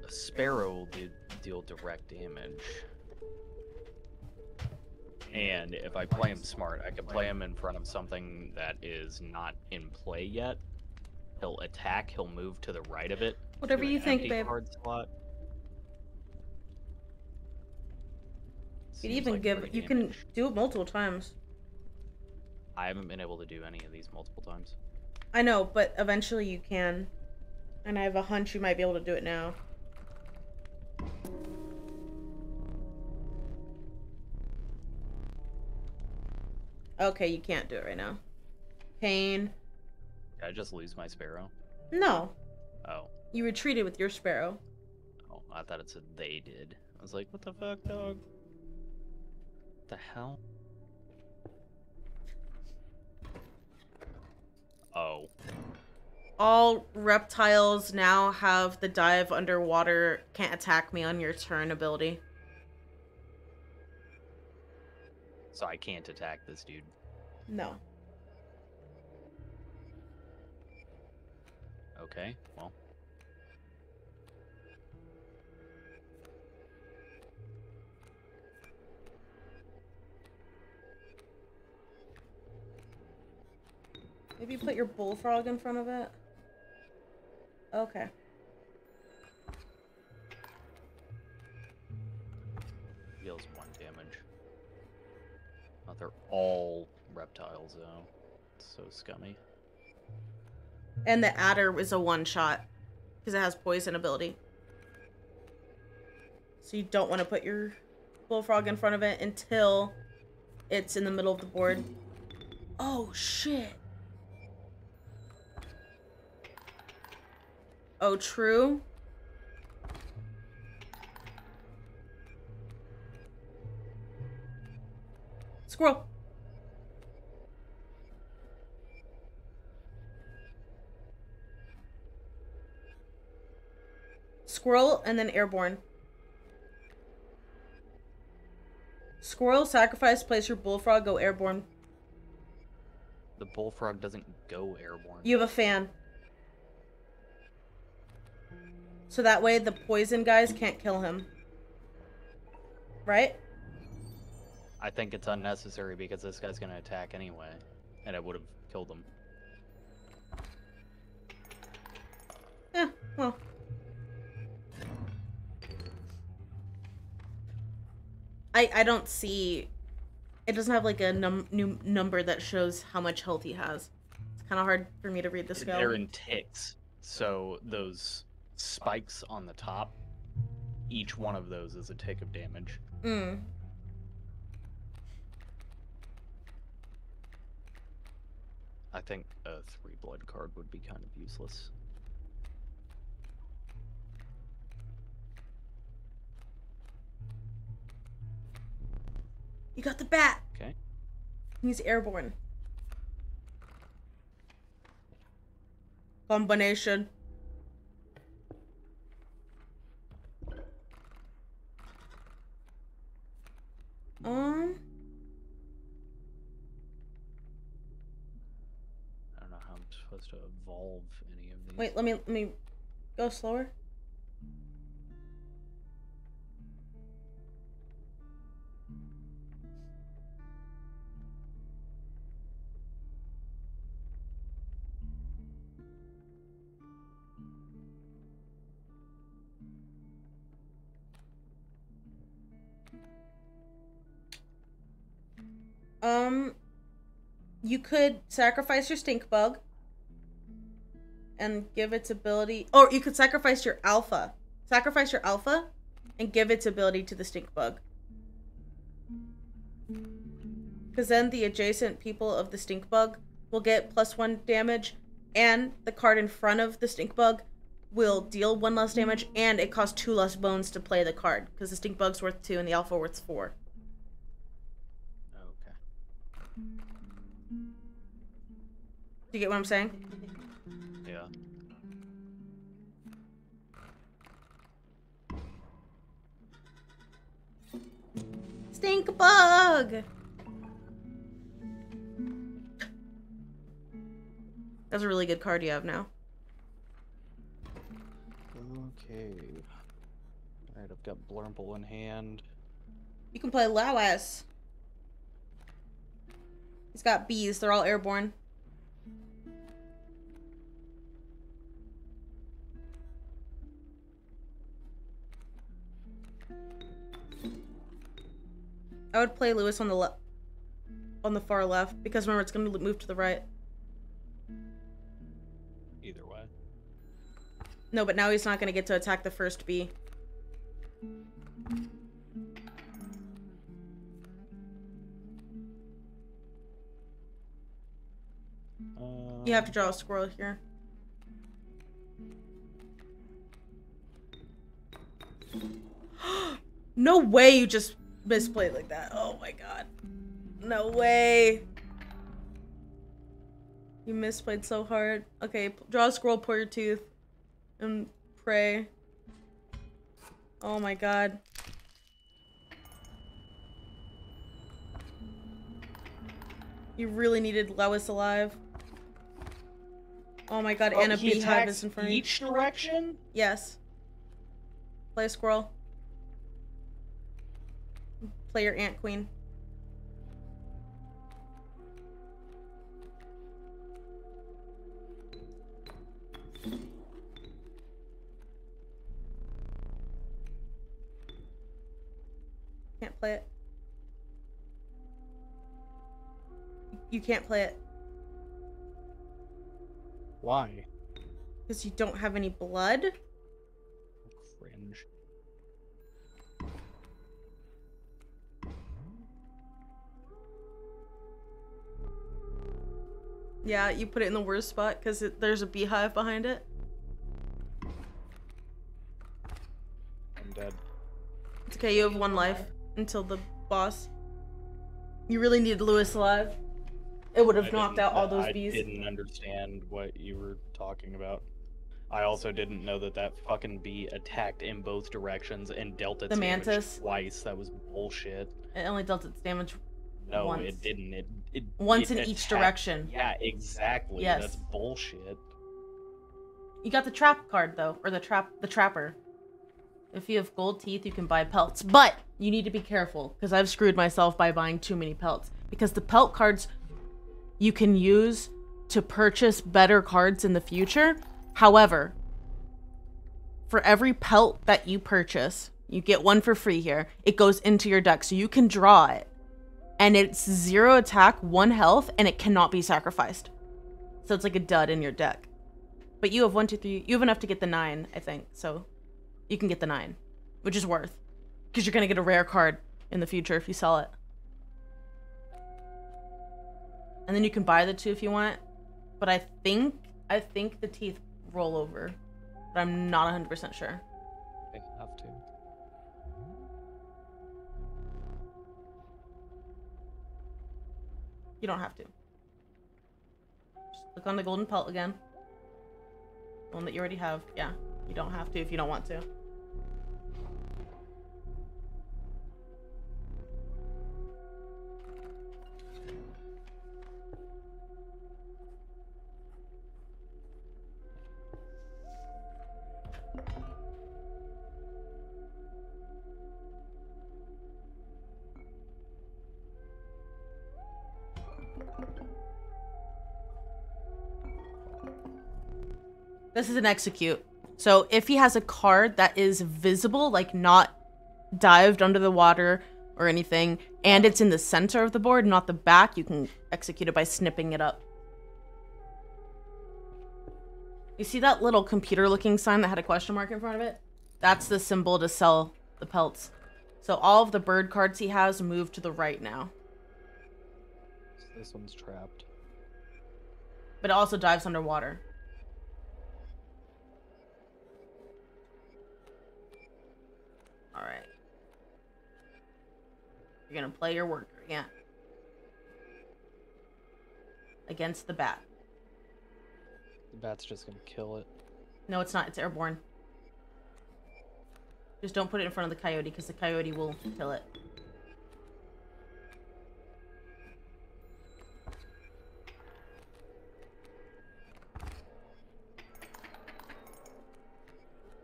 A sparrow will deal direct damage. And if I play him smart, I can play him in front of something that is not in play yet. He'll attack, he'll move to the right of it. Whatever to an you think, empty babe. Card slot. You Seems even like give, pretty you can damage. do it multiple times. I haven't been able to do any of these multiple times. I know, but eventually you can. And I have a hunch you might be able to do it now. Okay, you can't do it right now. Pain. Did I just lose my sparrow? No. Oh. You retreated with your sparrow. Oh, I thought it said they did. I was like, what the fuck, dog? What the hell? Oh. All reptiles now have the dive underwater, can't attack me on your turn ability. So I can't attack this dude. No. Okay, well. Maybe put your bullfrog in front of it. Okay. Deals 1 damage. Oh, they're all reptiles, though. It's so scummy. And the adder is a one-shot because it has poison ability. So you don't want to put your bullfrog in front of it until it's in the middle of the board. Oh, shit. Oh, true. Squirrel. Squirrel and then airborne. Squirrel, sacrifice, place your bullfrog, go airborne. The bullfrog doesn't go airborne. You have a fan. So that way the poison guys can't kill him. Right? I think it's unnecessary because this guy's gonna attack anyway. And it would have killed him. Yeah, well. I don't see... It doesn't have like a new number that shows how much health he has. It's kind of hard for me to read the skill. They're in ticks. So those spikes on the top, each one of those is a tick of damage. Mm. I think a 3 blood card would be kind of useless. You got the bat. Okay. He's airborne. Combination. I don't know how I'm supposed to evolve any of these. Wait, let me go slower. You could sacrifice your stink bug and give its ability, or you could sacrifice your alpha. Sacrifice your alpha and give its ability to the stink bug. Because then the adjacent people of the stink bug will get +1 damage, and the card in front of the stink bug will deal 1 less damage, and it costs 2 less bones to play the card, because the stink bug's worth 2 and the alpha worth 4. Okay. Do you get what I'm saying? Yeah. Stink bug! That's a really good card you have now. Okay. Alright, I've got Blurmple in hand. You can play Lawess. He's got bees. They're all airborne. I would play Lewis on the far left, because remember, it's going to move to the right. Either way. No, but now he's not going to get to attack the first bee. You have to draw a squirrel here. No way you just misplayed like that. Oh my god. No way. You misplayed so hard. Okay, draw a squirrel, pull your tooth, and pray. Oh my god. You really needed Lewis alive. Oh my god, and a beehive is in front of you. Each direction? Yes. Play a squirrel. Play your ant queen. Can't play it. You can't play it. Why? Because you don't have any blood? Cringe. Yeah, you put it in the worst spot because there's a beehive behind it. I'm dead. It's okay, you have 1 life until the boss. You really need Lewis alive. It would have knocked out all those bees. I didn't understand what you were talking about. I also didn't know that that fucking bee attacked in both directions and dealt its damage mantis twice. That was bullshit. It only dealt its damage No, once. it didn't. It Once it in each attacked- direction. Yeah, exactly. Yes. That's bullshit. You got the trap card though, or the trapper. If you have gold teeth, you can buy pelts, but you need to be careful because I've screwed myself by buying too many pelts, because the pelt cards you can use to purchase better cards in the future. However, for every pelt that you purchase, you get 1 for free here. It goes into your deck, so you can draw it. And it's 0 attack, 1 health, and it cannot be sacrificed. So it's like a dud in your deck. But you have 1, 2, 3. You have enough to get the 9, I think. So you can get the 9, which is worth. Because you're going to get a rare card in the future if you sell it. And then you can buy the 2 if you want. But I think the teeth roll over. But I'm not 100% sure. I have to. You don't have to. Just click on the golden pelt again. The one that you already have. Yeah. You don't have to if you don't want to. This is an execute. So if he has a card that is visible, like not dived under the water or anything, and it's in the center of the board, not the back, you can execute it by snipping it up. You see that little computer-looking sign that had a question mark in front of it? That's the symbol to sell the pelts. So all of the bird cards he has move to the right now. So this one's trapped. But it also dives underwater. Alright. You're gonna play your worker, yeah. Against the bat. The bat's just gonna kill it. No, it's not. It's airborne. Just don't put it in front of the coyote, because the coyote will kill it.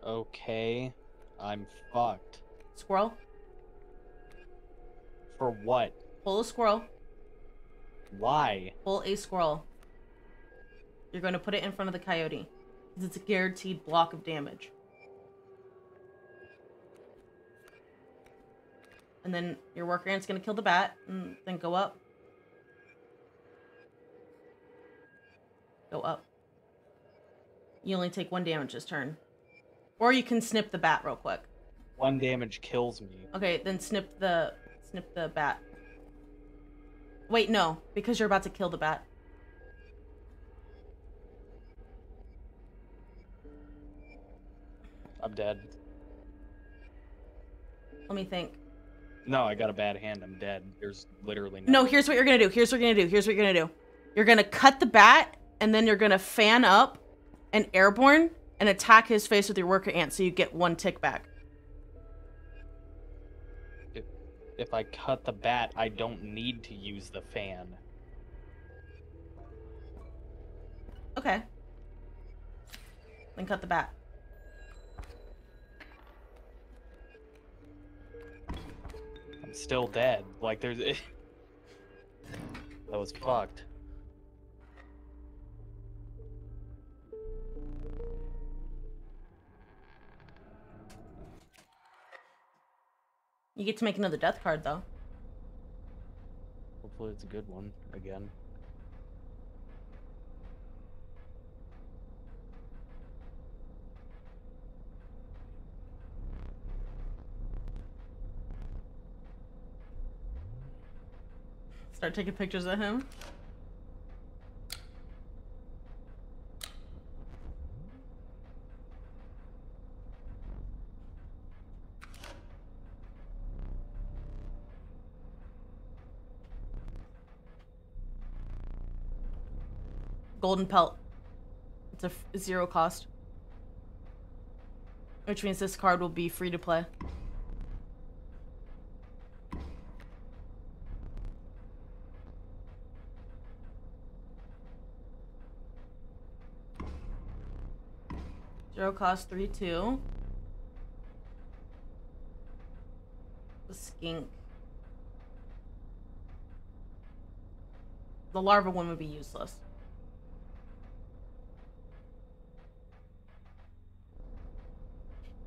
Okay. I'm fucked. Squirrel. For what? Pull a squirrel. Why? Pull a squirrel. You're going to put it in front of the coyote. Because it's a guaranteed block of damage. And then your worker ant's going to kill the bat. And then go up. Go up. You only take 1 damage this turn. Or you can snip the bat real quick. 1 damage kills me. Okay, then snip the bat. Wait, no, because you're about to kill the bat. I'm dead. Let me think. No, I got a bad hand. I'm dead. There's literally No, here's what you're gonna do. Here's what you're gonna do. Here's what you're gonna do. You're gonna cut the bat, and then you're gonna fan up and airborne and attack his face with your worker ant so you get 1 tick back. If I cut the bat, I don't need to use the fan. Okay. Then cut the bat. I'm still dead. Like, there's... That was fucked. You get to make another death card, though. Hopefully it's a good one, again. Start taking pictures of him. Golden pelt. It's a 0 cost. Which means this card will be free to play. Zero cost 3/2. The skink. The larva one would be useless.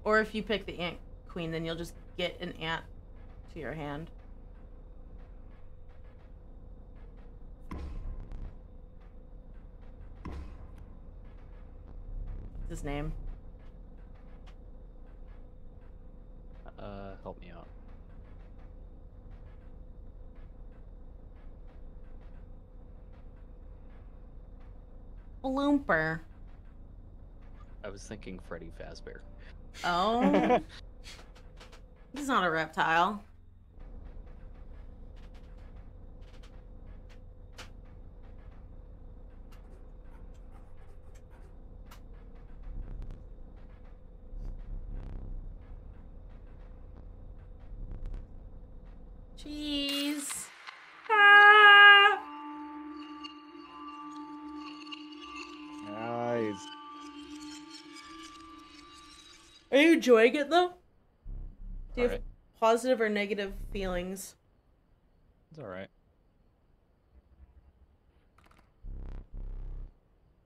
Or if you pick the ant queen, then you'll just get an ant to your hand. What's his name? Help me out. Bloomper. I was thinking Freddy Fazbear. Oh. He's not a reptile. Jeez. Ah! Nice. Are you enjoying it though? Do you have Alright. positive or negative feelings? It's alright.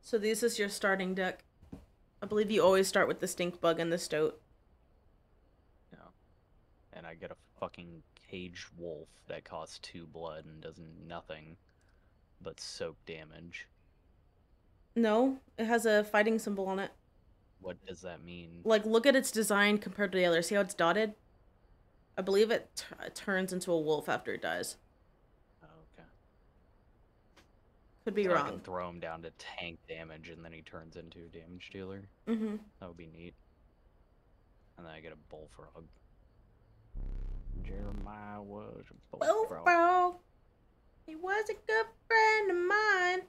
So this is your starting deck. I believe you always start with the stink bug and the stoat. Yeah. And I get a fucking caged wolf that costs 2 blood and does nothing but soak damage. No, it has a fighting symbol on it. What does that mean? Like, look at its design compared to the other. See how it's dotted? I believe it turns into a wolf after it dies. Oh, okay. Could be So I wrong. can throw him down to tank damage and then he turns into a damage dealer. Mm-hmm. That would be neat. And then I get a bullfrog. Jeremiah was a bullfrog. Bullfrog. He was a good friend of mine.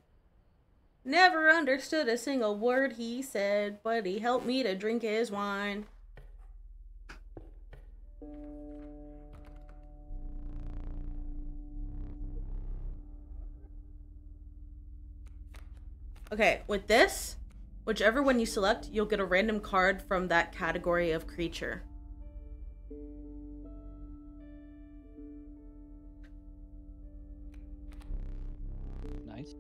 Never understood a single word he said, but he helped me to drink his wine. Okay, with this, whichever one you select, you'll get a random card from that category of creature. Nice.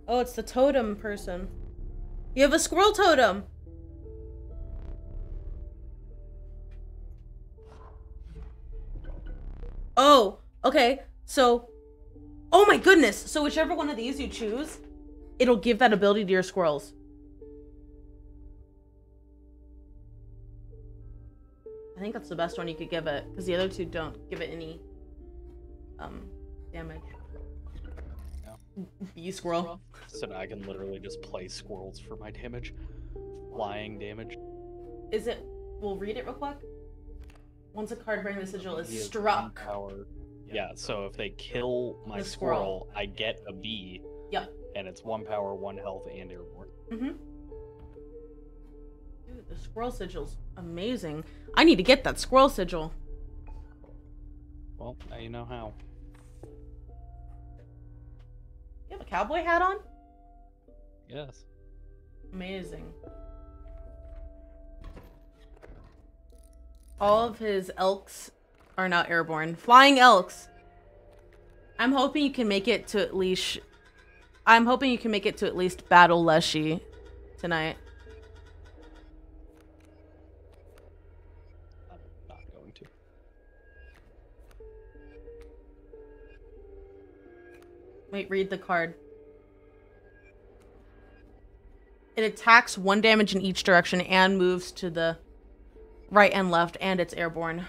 Oh, it's the totem person. You have a squirrel totem. Oh, okay. So, oh my goodness. So whichever one of these you choose, it'll give that ability to your squirrels. I think that's the best one you could give it, because the other two don't give it any damage. Bee squirrel. So now I can literally just play squirrels for my damage. Flying damage. Is it? We'll read it real quick. Once a card bearing the sigil is He has struck. 1 power. Yeah, so if they kill my The squirrel, I get a bee. Yep. And it's 1 power, 1 health, and airborne. Mm-hmm. Dude, the squirrel sigil's amazing. I need to get that squirrel sigil. Well, now you know how. You have a cowboy hat on? Yes. Amazing. All of his elks are now airborne. Flying elks! I'm hoping you can make it to at least... I'm hoping you can make it to at least Battle Leshy tonight. I'm not going to. Wait, read the card. It attacks 1 damage in each direction and moves to the right and left, and it's airborne.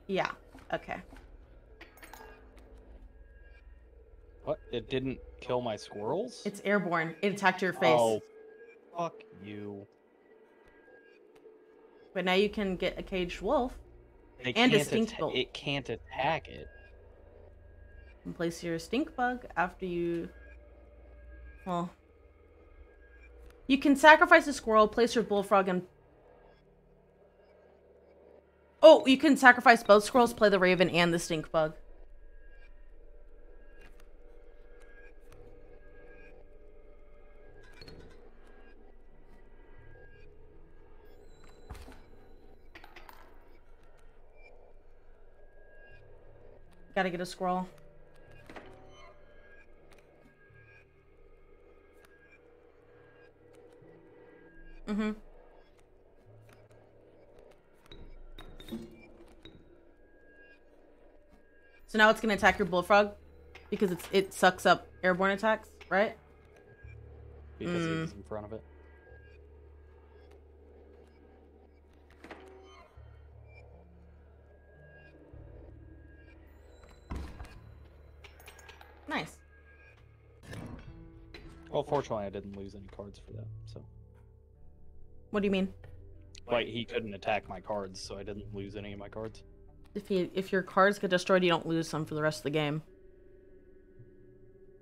Yeah, okay. What? It didn't kill my squirrels? It's airborne. It attacked your face. Oh, fuck you. But now you can get a caged wolf They and a can't stink bolt. It can't attack it. And place your stink bug after you... Well... You can sacrifice a squirrel, place your bullfrog, and... Oh, you can sacrifice both squirrels, play the raven, and the stink bug. Gotta get a squirrel. Mm-hmm. So now it's gonna attack your bullfrog because it sucks up airborne attacks, right? Because he's in front of it. Nice. Well, fortunately, I didn't lose any cards for that, so. What do you mean? Like, he couldn't attack my cards, so I didn't lose any of my cards. If your cards get destroyed, you don't lose some for the rest of the game.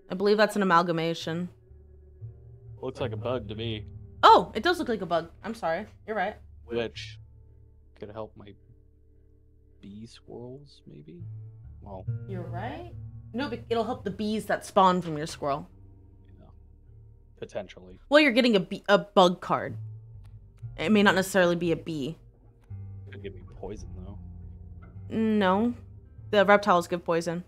I believe that's an amalgamation. Looks like a bug to me. Oh, it does look like a bug. I'm sorry. You're right. Which could help my bee squirrels, maybe? Well, You're right. No, but it'll help the bees that spawn from your squirrel. yeah. Potentially. Well, you're getting a bug card. It may not necessarily be a bee. Could give me poison, though. No. The reptiles give poison.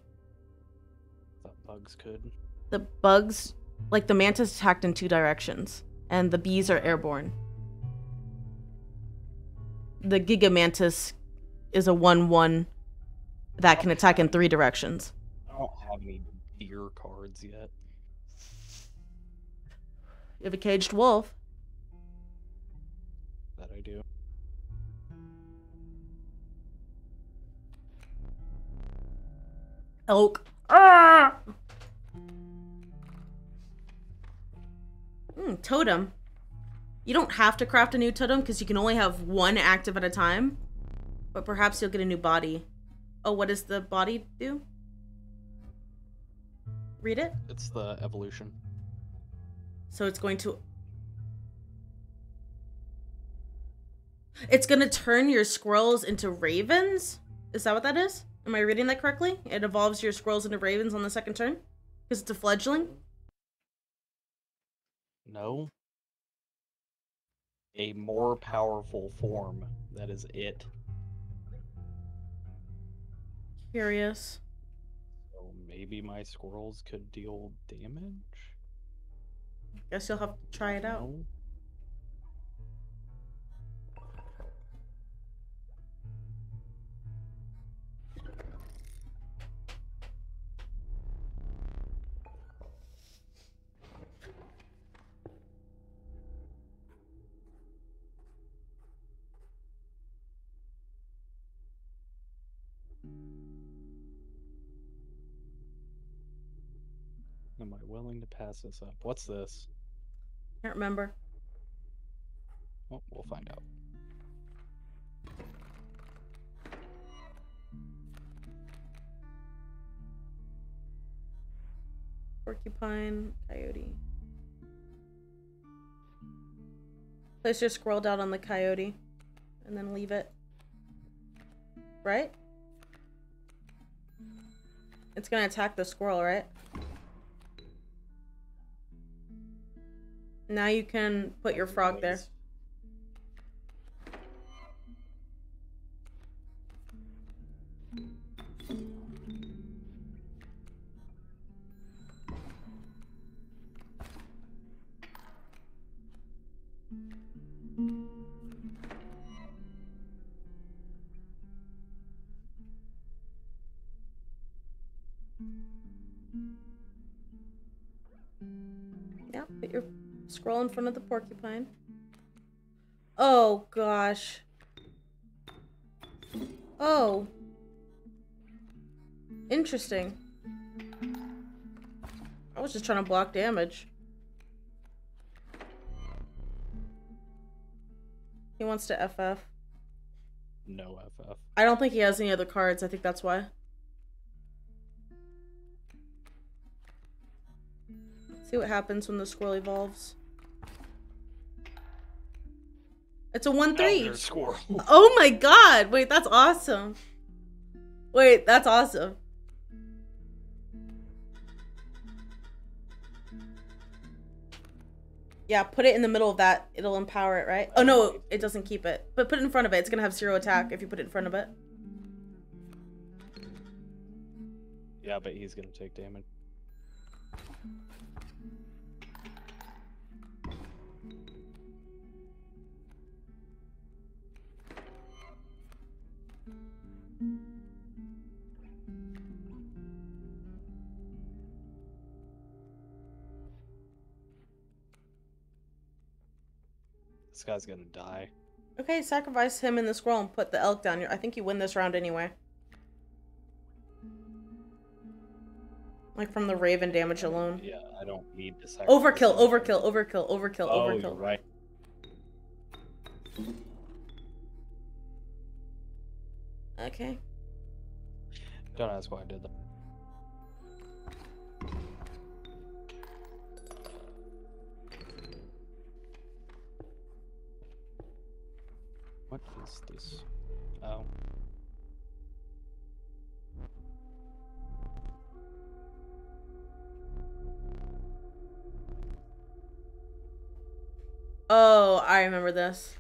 Thought bugs could. The bugs, like the mantis attacked in 2 directions, and the bees are airborne. The giga mantis is a 1/1 that can attack in 3 directions. I don't have any deer cards yet. You have a caged wolf. That I do. Elk. Ah! Totem. You don't have to craft a new totem because you can only have 1 active at a time. But perhaps you'll get a new body. Oh, what does the body do? Read it. It's the evolution. So it's going to... It's going to turn your squirrels into ravens? Is that what that is? Am I reading that correctly? It evolves your squirrels into ravens on the 2nd turn? Because it's a fledgling? No. A more powerful form. That is it. Curious. So maybe my squirrels could deal damage? Guess you'll have to try it out. No. Am I willing to pass this up? What's this? Can't remember. Well, we'll find out. Porcupine, coyote. Place your squirrel down on the coyote and then leave it. Right? It's gonna attack the squirrel, right? Now you can put your frog there. Yeah, put your scroll in front of the porcupine. Oh gosh. Oh. Interesting. I was just trying to block damage. He wants to FF. No FF. I don't think he has any other cards. I think that's why. See what happens when the squirrel evolves. It's a 1/3. Squirrel. Oh my god! Wait, that's awesome. Wait, that's awesome. Yeah, put it in the middle of that. It'll empower it, right? Oh no, it doesn't keep it. But put it in front of it. It's gonna have 0 attack if you put it in front of it. Yeah, but he's gonna take damage. This guy's gonna die. Okay, sacrifice him and the squirrel and put the elk down. I think you win this round anyway. Like from the raven damage alone. Yeah, I don't need to sacrifice. Overkill, overkill, overkill, overkill, Oh, overkill. you're right. Okay. Don't ask why I did that. What is this? Oh. Oh, I remember this.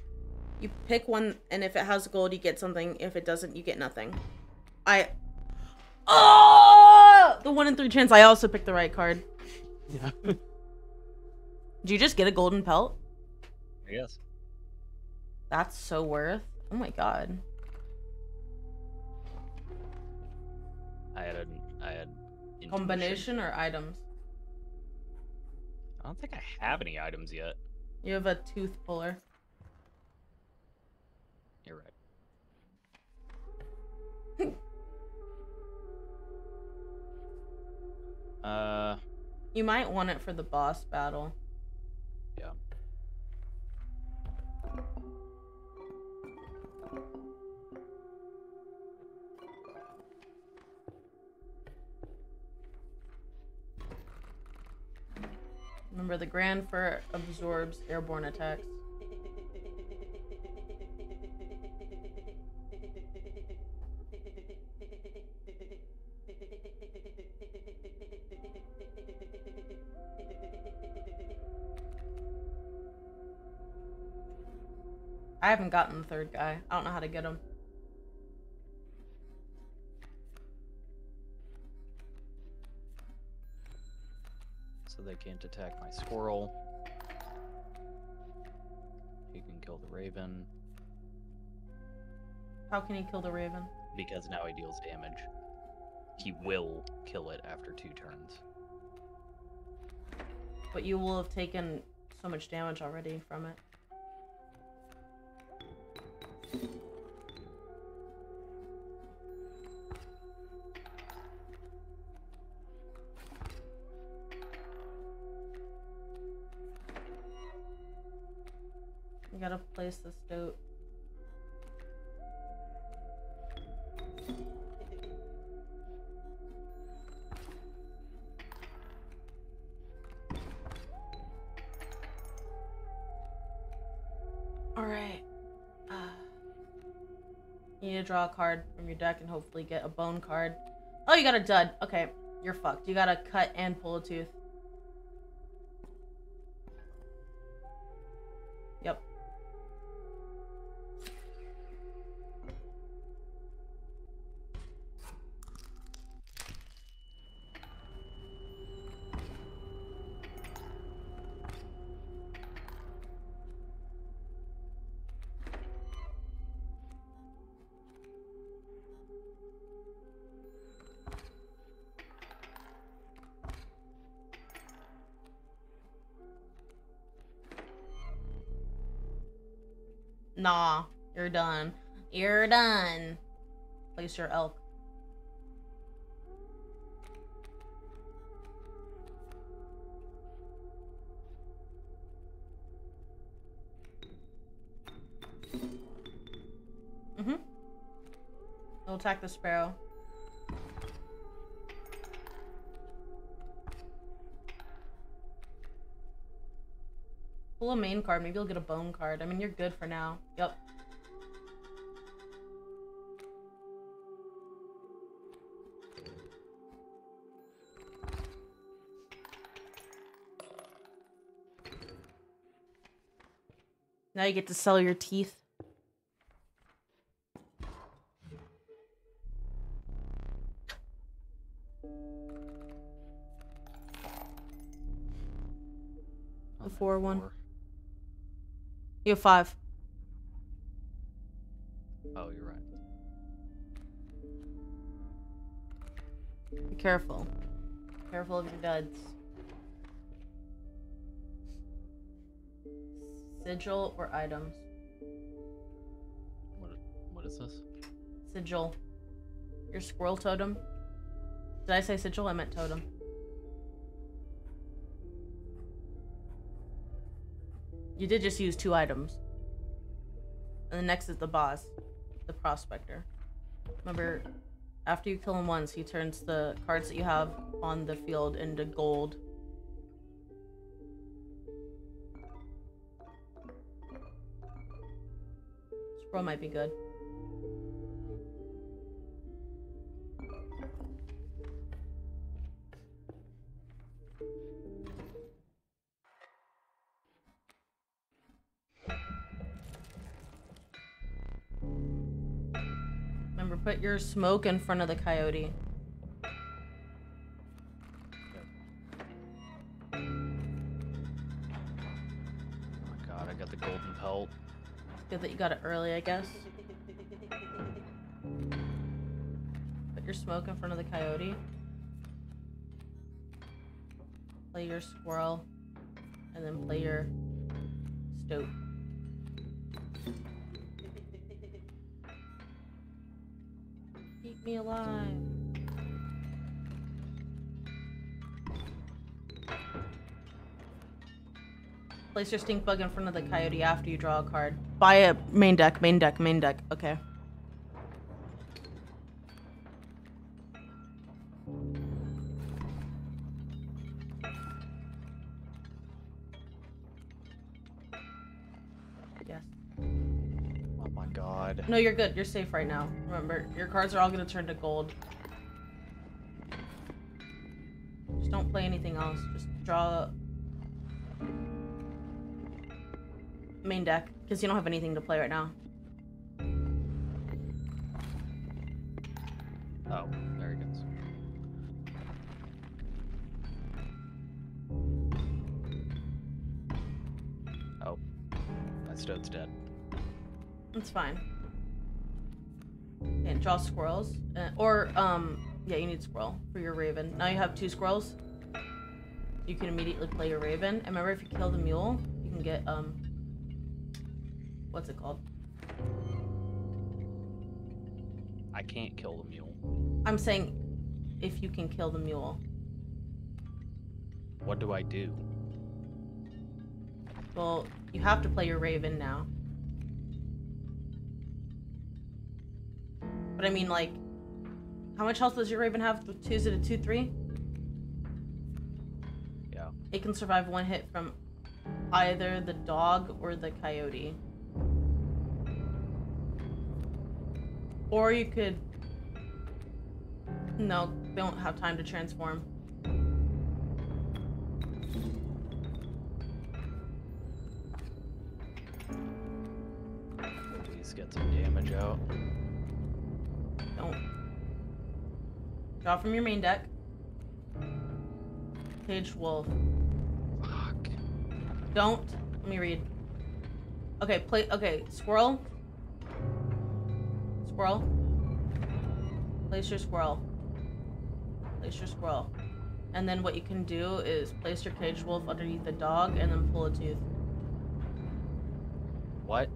You pick one, and if it has gold, you get something. If it doesn't, you get nothing. Oh! The 1 in 3 chance I also picked the right card. Yeah. Did you just get a golden pelt? I guess. That's so worth. Oh my god. I had intuition. Combination or items? I don't think I have any items yet. You have a tooth puller. You're right. You might want it for the boss battle. Yeah. Remember, the Grand Fur absorbs airborne attacks. I haven't gotten the third guy. I don't know how to get him. So they can't attack my squirrel. He can kill the raven. How can he kill the raven? Because now he deals damage. He will kill it after 2 turns. But you will have taken so much damage already from it. You gotta place the stoat. Alright. You need to draw a card from your deck and hopefully get a bone card. Oh, you got a dud. Okay, you're fucked. You gotta cut and pull a tooth. Yep. Nah, you're done. You're done. Place your elk. It'll attack the sparrow. Pull a main card. Maybe you'll get a bone card. I mean, you're good for now. Yep. Now you get to sell your teeth. The 4-1. You have 5. Oh, you're right. Be careful. Careful of your duds. Sigil or items? What is this? Sigil. Your squirrel totem. Did I say sigil? I meant totem. You did just use 2 items. And the next is the boss, the prospector. Remember, after you kill him once, he turns the cards that you have on the field into gold. Scroll might be good. Remember, put your smoke in front of the coyote. Oh my god, I got the golden pelt. Good that you got it early, I guess. Put your smoke in front of the coyote. Play your squirrel. And then play your stoat. Keep me alive. Place your stink bug in front of the coyote after you draw a card. Buy a main deck, main deck, main deck. Okay. Yes. Oh my god. No, you're good. You're safe right now. Remember, your cards are all gonna turn to gold. Just don't play anything else. Just draw main deck, because you don't have anything to play right now. Oh, there he goes. Oh, my stoat's dead. It's fine. And draw squirrels. Yeah, you need squirrel for your raven. Now you have 2 squirrels. You can immediately play your raven. And remember, if you kill the mule, you can get, what's it called? I can't kill the mule. I'm saying, if you can kill the mule. What do I do? Well, you have to play your raven now. But I mean, like, how much health does your raven have? 2, is it a 2/3? Yeah. It can survive 1 hit from either the dog or the coyote. Or you could... No, they don't have time to transform. Please get some damage out. Don't. Draw from your main deck. Caged wolf. Fuck. Don't. Let me read. Okay, okay, squirrel. Squirrel. Place your squirrel. Place your squirrel. And then what you can do is place your caged wolf underneath the dog and then pull a tooth. What?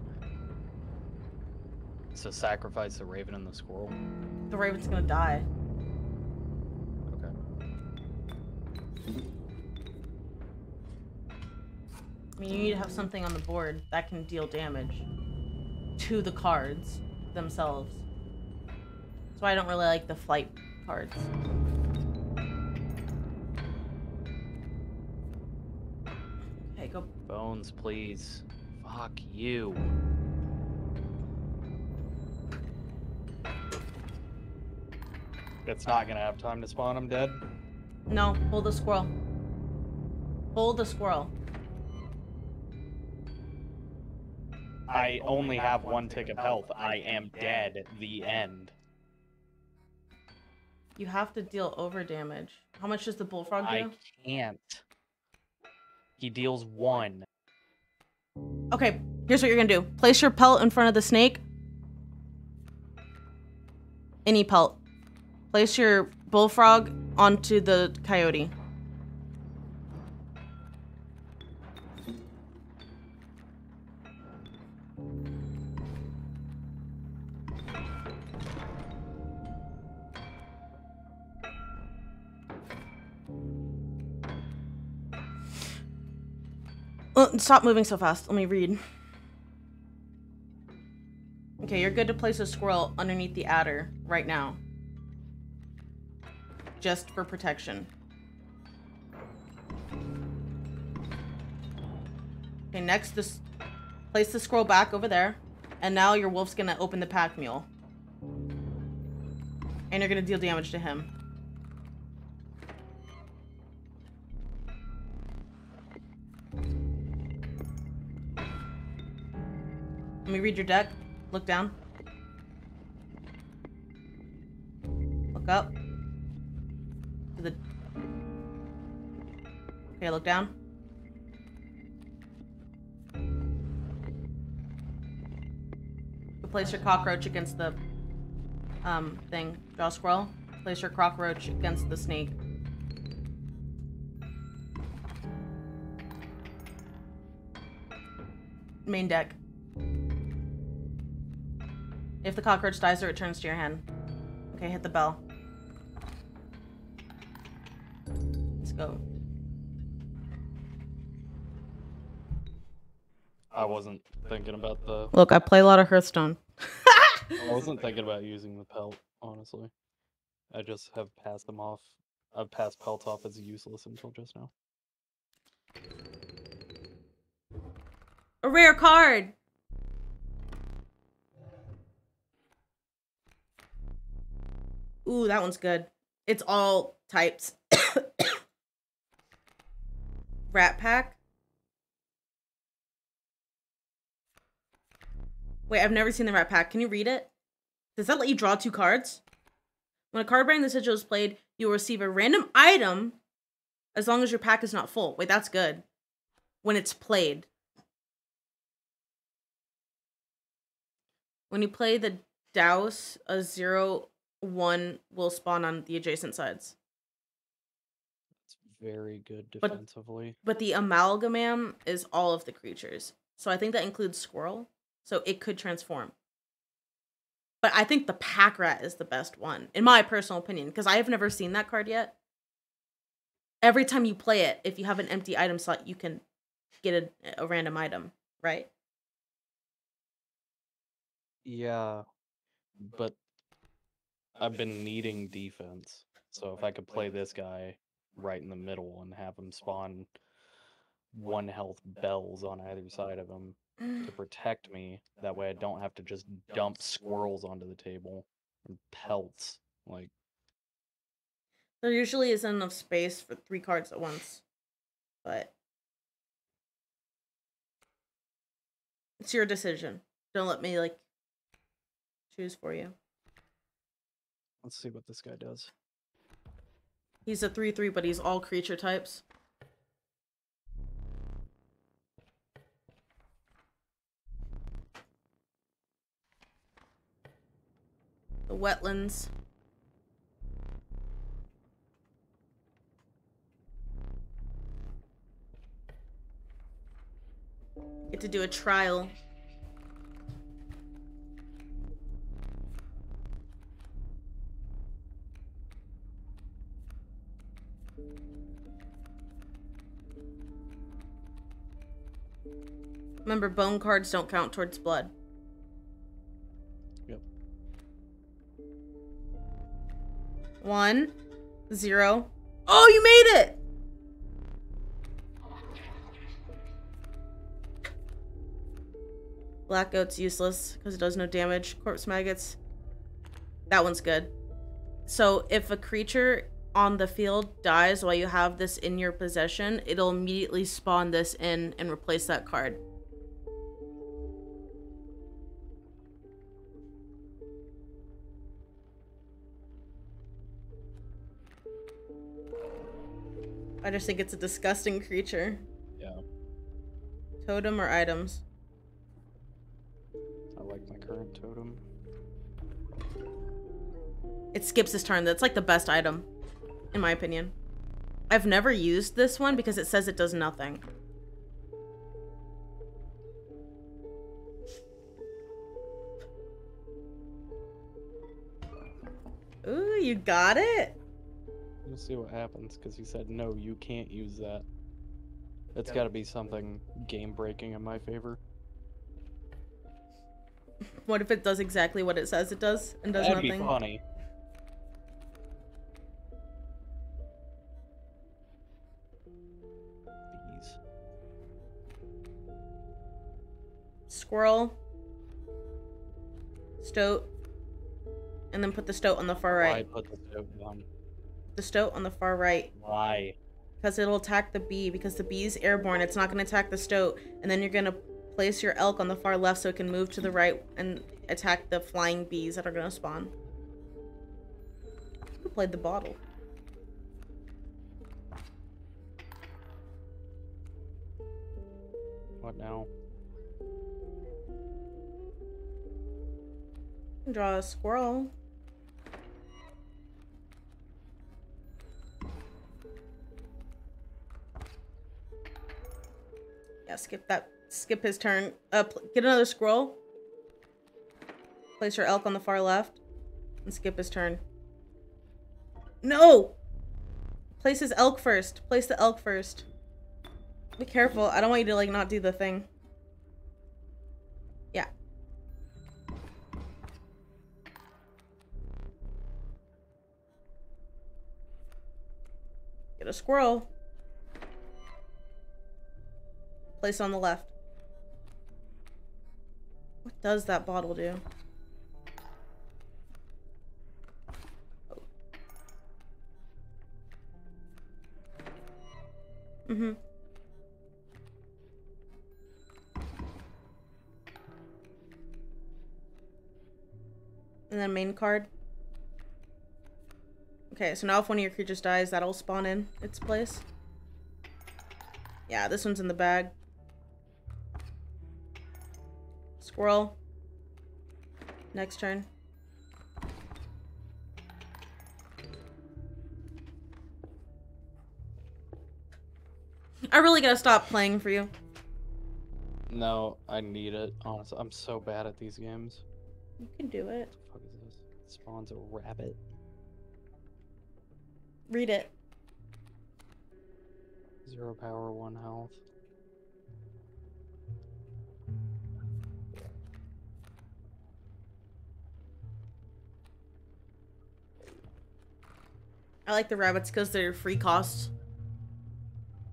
So sacrifice the raven and the squirrel? The raven's gonna die. Okay. I mean, you need to have something on the board that can deal damage to the cards themselves. That's why I don't really like the flight cards. Okay, go. Bones, please. Fuck you. It's not gonna have time to spawn him dead. No, pull the squirrel. Pull the squirrel. I only have 1 tick of health. I am dead. The end. You have to deal over damage. How much does the bullfrog do? I can't. He deals 1. Okay, here's what you're gonna do. Place your pelt in front of the snake. Any pelt. Place your bullfrog onto the coyote. Stop moving so fast. Let me read. Okay, you're good to place a squirrel underneath the adder right now. Just for protection. Okay, next, place the squirrel back over there. And now your wolf's gonna open the pack mule. And you're gonna deal damage to him. Let me read your deck. Look down. Look up. To the... Okay, look down. Place your cockroach against the thing. Draw squirrel. Place your cockroach against the snake. Main deck. If the cockroach dies, it returns to your hand. Okay, hit the bell. Let's go. I wasn't thinking about the... Look, I play a lot of Hearthstone. I wasn't thinking about using the pelt, honestly. I just have passed them off. I've passed pelt off as useless until just now. A rare card! Ooh, that one's good. It's all types. Rat Pack. Wait, I've never seen the Rat Pack. Can you read it? Does that let you draw 2 cards? When a card bearing the sigil is played, you will receive a random item as long as your pack is not full. Wait, that's good. When it's played. When you play the Douse, a 0/1 will spawn on the adjacent sides. It's very good defensively. But the Amalgamam is all of the creatures. So I think that includes Squirrel. So it could transform. But I think the Pack Rat is the best one, in my personal opinion, because I have never seen that card yet. Every time you play it, if you have an empty item slot, you can get a random item, right? Yeah, but I've been needing defense. So if I could play this guy right in the middle and have him spawn 1 health bells on either side of him to protect me, that way I don't have to just dump squirrels onto the table and pelts. Like, There usually isn't enough space for 3 cards at once. But it's your decision. Don't let me, like, choose for you. let's see what this guy does. He's a 3/3, but he's all creature types. The wetlands. Get to do a trial. Remember, bone cards don't count towards blood. Yep. 1, 0. Oh, you made it! Black Goat's useless because it does no damage. Corpse Maggots. That one's good. So if a creature on the field dies while you have this in your possession, it'll immediately spawn this in and replace that card. I just think it's a disgusting creature. Yeah. Totem or items? I like my current totem. It skips his turn. That's like the best item, in my opinion. I've never used this one because it says it does nothing. Ooh, you got it? We'll see what happens, because he said, no, you can't use that. It's got to be something game-breaking in my favor. What if it does exactly what it says it does and does That'd nothing? be funny. Bees. Squirrel. Stoat. And then put the stoat on the far Why right. put the stoat down? The stoat on the far right. Why? Because it'll attack the bee. Because the bee's airborne. It's not going to attack the stoat. And then you're going to place your elk on the far left so it can move to the right and attack the flying bees that are going to spawn. Who played the bottle? What now? Draw a squirrel. Yeah, skip that. Skip his turn. Get another squirrel. Place your elk on the far left. And skip his turn. No! Place his elk first. Place the elk first. Be careful. I don't want you to, like, not do the thing. Yeah. Get a squirrel. Place on the left. What does that bottle do? Oh. Mm-hmm. And then main card. Okay, so now if one of your creatures dies, that'll spawn in its place. Yeah, this one's in the bag. Squirrel. Next turn. I really gotta stop playing for you. No, I need it. Honestly, I'm so bad at these games. You can do it. What the fuck is this? Spawns a rabbit. Read it. 0 power, 1 health. I like the rabbits because they're free cost.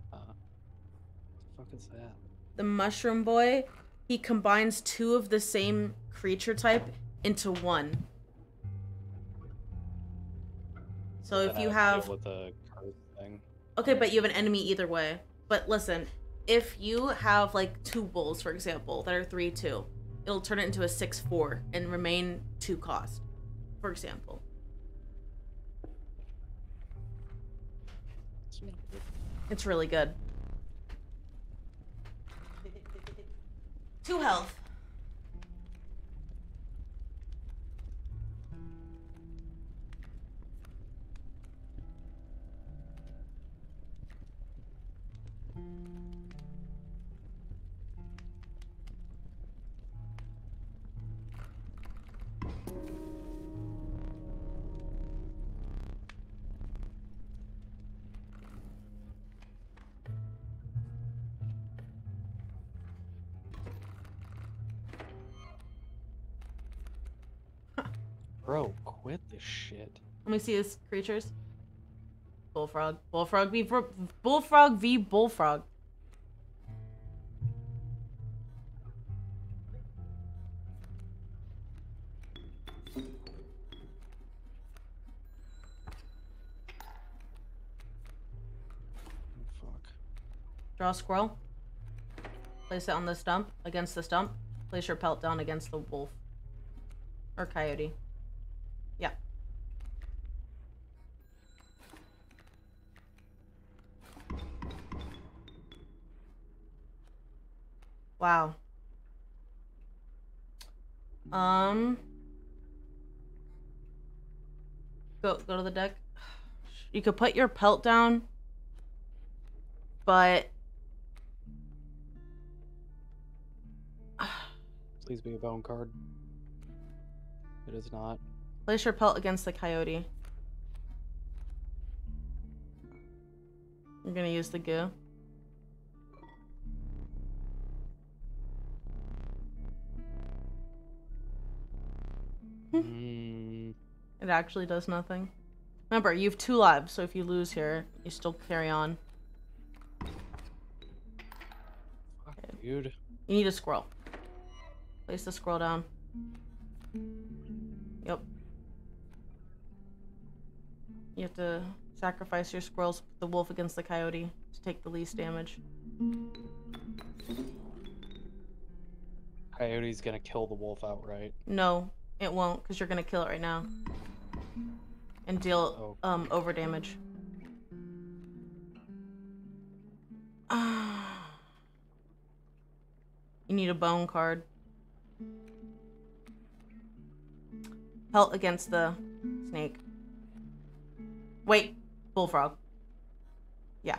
What the fuck is that? The mushroom boy, he combines 2 of the same creature type into 1. So if Then you I have... deal with the curse thing. Okay, but you have an enemy either way. But listen, if you have like 2 bulls, for example, that are 3/2, it'll turn it into a 6/4 and remain 2 cost, for example. It's really good. 2 health. Bro, quit this shit. Let me see his creatures. Bullfrog. Bullfrog v Bullfrog v Bullfrog. Oh, fuck. Draw a squirrel. Place it on the stump, against the stump. Place your pelt down against the wolf. Or coyote. Yeah. Wow. Go to the deck. You could put your pelt down, but Please be a bone card. It is not. place your pelt against the coyote. You're gonna use the goo. Mm, It actually does nothing. Remember, you have 2 lives, so if you lose here, you still carry on. fuck, dude. You need a scroll. Place the scroll down. Yep. You have to sacrifice your squirrels, the wolf against the coyote, to take the least damage. Coyote's gonna kill the wolf outright. No, it won't, because you're gonna kill it right now. And deal over damage. You need a bone card. Pelt against the snake. Wait, bullfrog. Yeah.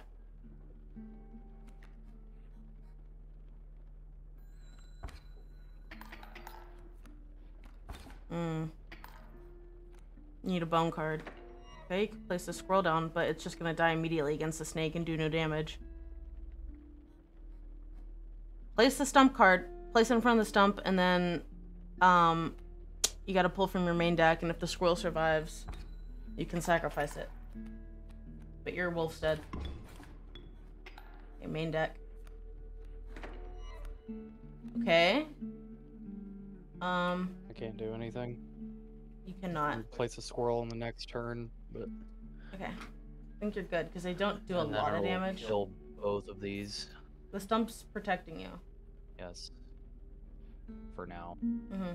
Need a bone card. Okay, you can place the squirrel down, but it's just gonna die immediately against the snake and do no damage. Place the stump card, place it in front of the stump, and then you gotta pull from your main deck, and if the squirrel survives, you can sacrifice it. But your wolf's dead. Okay, main deck. Okay. I can't do anything. You cannot. Place a squirrel in the next turn, but Okay. I think you're good, because they don't do a And then lot of I'll damage. Kill both of these. The stump's protecting you. Yes. For now. Mm-hmm.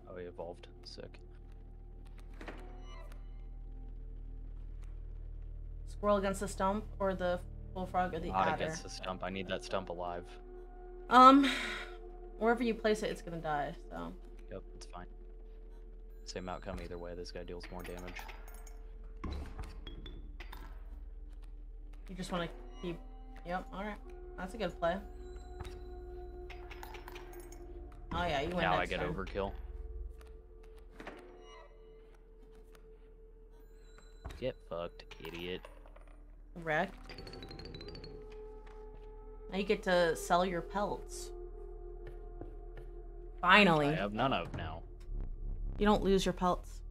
Oh, he evolved. Sick. Squirrel against the stump, or the bullfrog, or the Not adder. against the stump. I need that stump alive. Wherever you place it, it's gonna die, so. Yep, it's fine. Same outcome either way. This guy deals more damage. You just want to keep... Yep, alright. That's a good play. Oh yeah, you win Now I next get turn. overkill. Get fucked, idiot. Wrecked. Now you get to sell your pelts. Finally. I have none of now. You don't lose your pelts.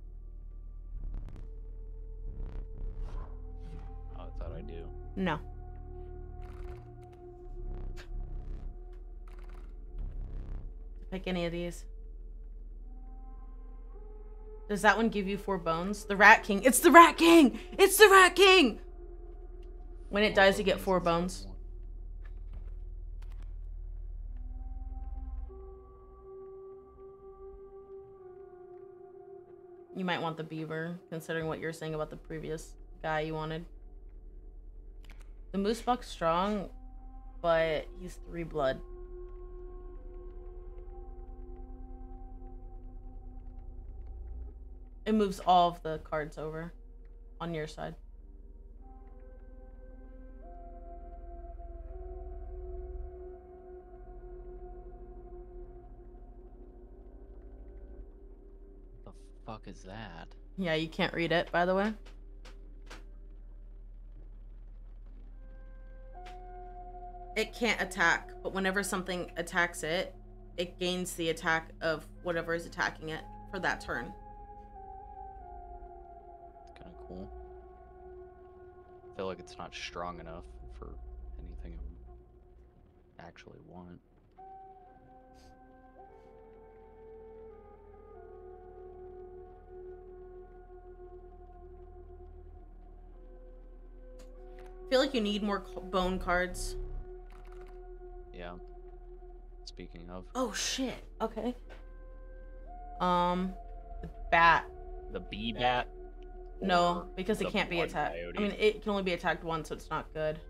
Oh, I thought I do. No. Pick any of these. Does that one give you 4 bones? The Rat King. It's the Rat King! It's the Rat King! When it dies, you get 4 bones. You might want the beaver, considering what you're saying about the previous guy you wanted. The moose buck's strong, but he's 3 blood. It moves all of the cards over on your side. The fuck is that? Yeah, you can't read it, by the way. It can't attack, but whenever something attacks it, it gains the attack of whatever is attacking it for that turn. It's kind of cool. I feel like it's not strong enough for anything I would actually want. I feel like you need more bone cards. Yeah. Speaking of. Oh shit. Okay. The bat. The bee bat? No, or because it the can't be blood attacked. coyote? I mean, it can only be attacked once, so it's not good.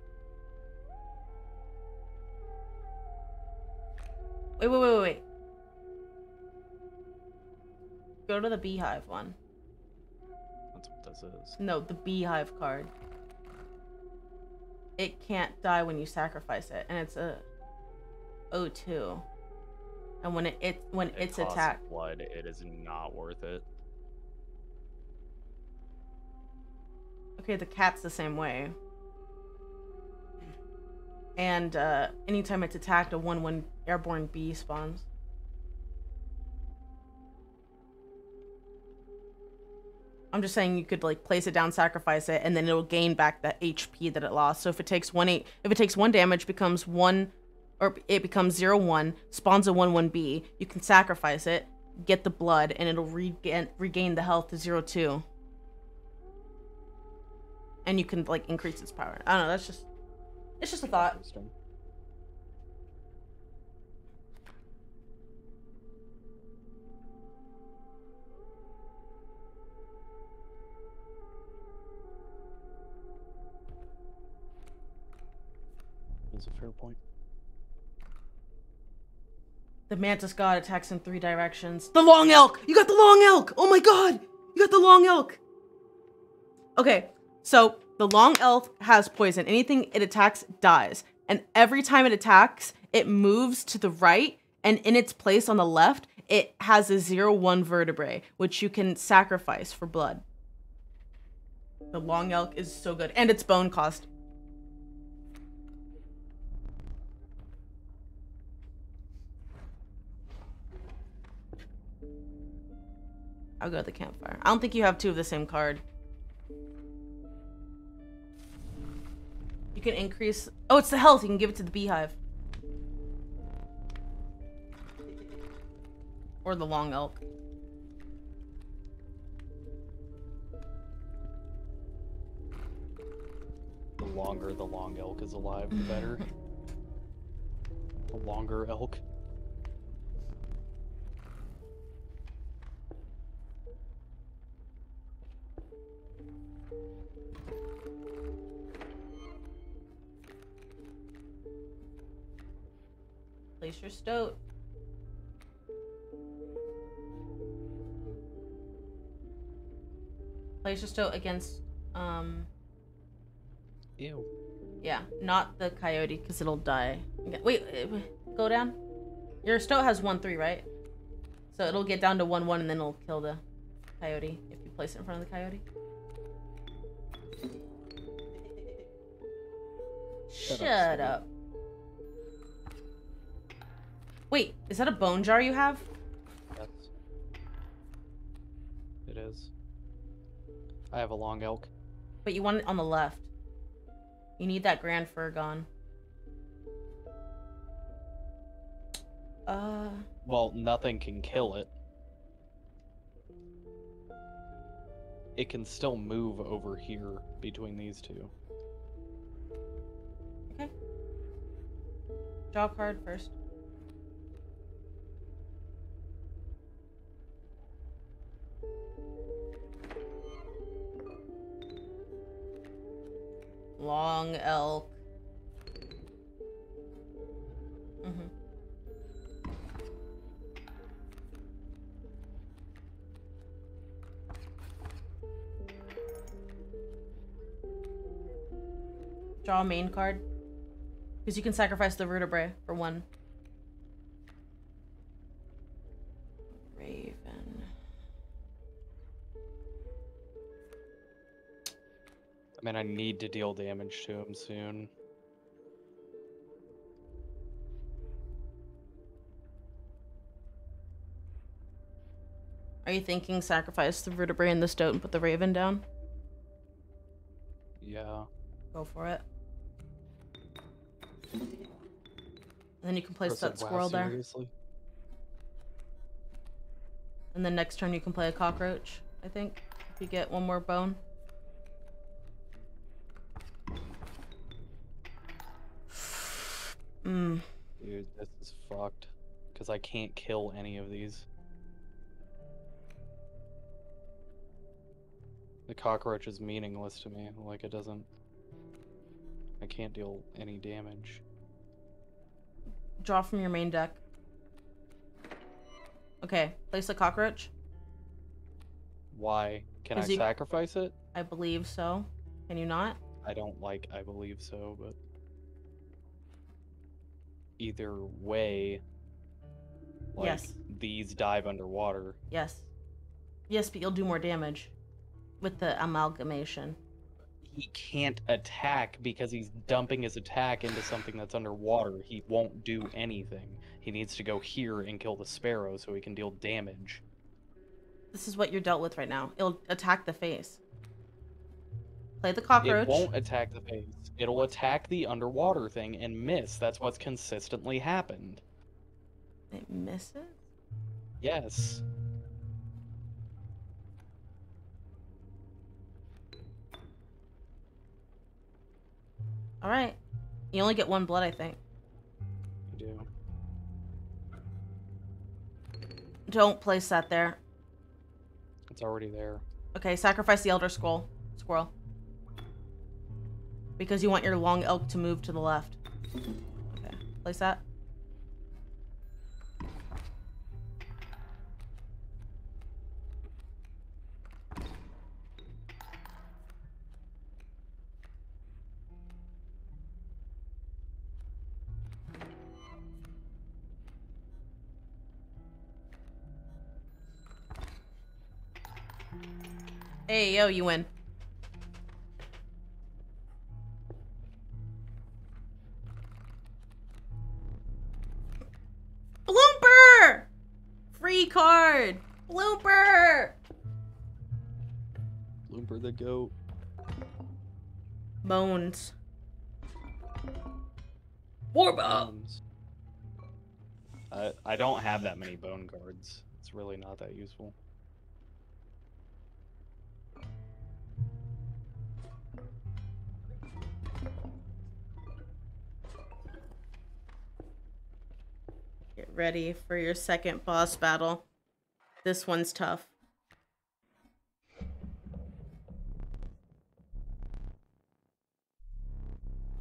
Wait. Go to the beehive one. That's what this is. No, the beehive card. it can't die when you sacrifice it, and it's a O2. And when it's costs attacked, blood, it is not worth it. okay, the cat's the same way. And anytime it's attacked, a 1/1 airborne bee spawns. I'm just saying you could like place it down, sacrifice it, and then it'll gain back the HP that it lost. So if it takes one damage, becomes 1, or it becomes 0/1, spawns a 1/1 bee. You can sacrifice it, get the blood, and it'll regain the health to 0/2. And you can like increase its power. I don't know. It's just a thought. Interesting. That's a fair point. The mantis god attacks in 3 directions. The long elk! You got the long elk! Oh my god! You got the long elk! Okay, so the long elk has poison. Anything it attacks dies. And every time it attacks, it moves to the right, and in its place on the left, it has a 0/1 vertebrae, which you can sacrifice for blood. The long elk is so good. And its bone cost. I'll go to the campfire. I don't think you have 2 of the same card. You can increase... Oh, it's the health. You can give it to the beehive. Or the long elk. The longer the long elk is alive, the better. The longer elk. Place your stoat. Place your stoat against, Ew. yeah, not the coyote, because it'll die. Wait, go down. Your stoat has 1/3, right? So it'll get down to 1/1, and then it'll kill the coyote if you place it in front of the coyote. Shut up. Wait, is that a bone jar you have? Yes. It is. I have a long elk. But you want it on the left. You need that grand fur gone. Well, nothing can kill it. It can still move over here between these two. Okay. Draw a card first. Long elk. Draw a main card. Because you can sacrifice the vertebrae for 1. Raven. I mean, I need to deal damage to him soon. Are you thinking sacrifice the vertebrae and the stoat and put the raven down? Yeah. Go for it. And then you can place Chris said, that "Wow, squirrel there. seriously?" And then next turn you can play a cockroach, I think. If you get 1 more bone. Dude, this is fucked. Because I can't kill any of these. The cockroach is meaningless to me. Like, it doesn't... I can't deal any damage. Draw from your main deck. Okay, place the cockroach. Why? Can I Is he- sacrifice it? I believe so. Can you not? I don't like I believe so, but either way, like Yes. these dive underwater. Yes. Yes, but you'll do more damage with the amalgamation. He can't attack because he's dumping his attack into something that's underwater. He won't do anything. He needs to go here and kill the sparrow so he can deal damage. This is what you're dealt with right now. It'll attack the face. Play the cockroach. It won't attack the face. It'll attack the underwater thing and miss. That's what's consistently happened. It misses? Yes. Alright. You only get 1 blood, I think. You do. Don't place that there. It's already there. Okay, sacrifice the Elder Squirrel. Because you want your long elk to move to the left. Okay, place that. Hey, yo, you win. Blooper! Free card! Blooper! Blooper the goat. Bones. War bombs. I don't have that many bone cards. It's really not that useful. Get ready for your second boss battle. This one's tough.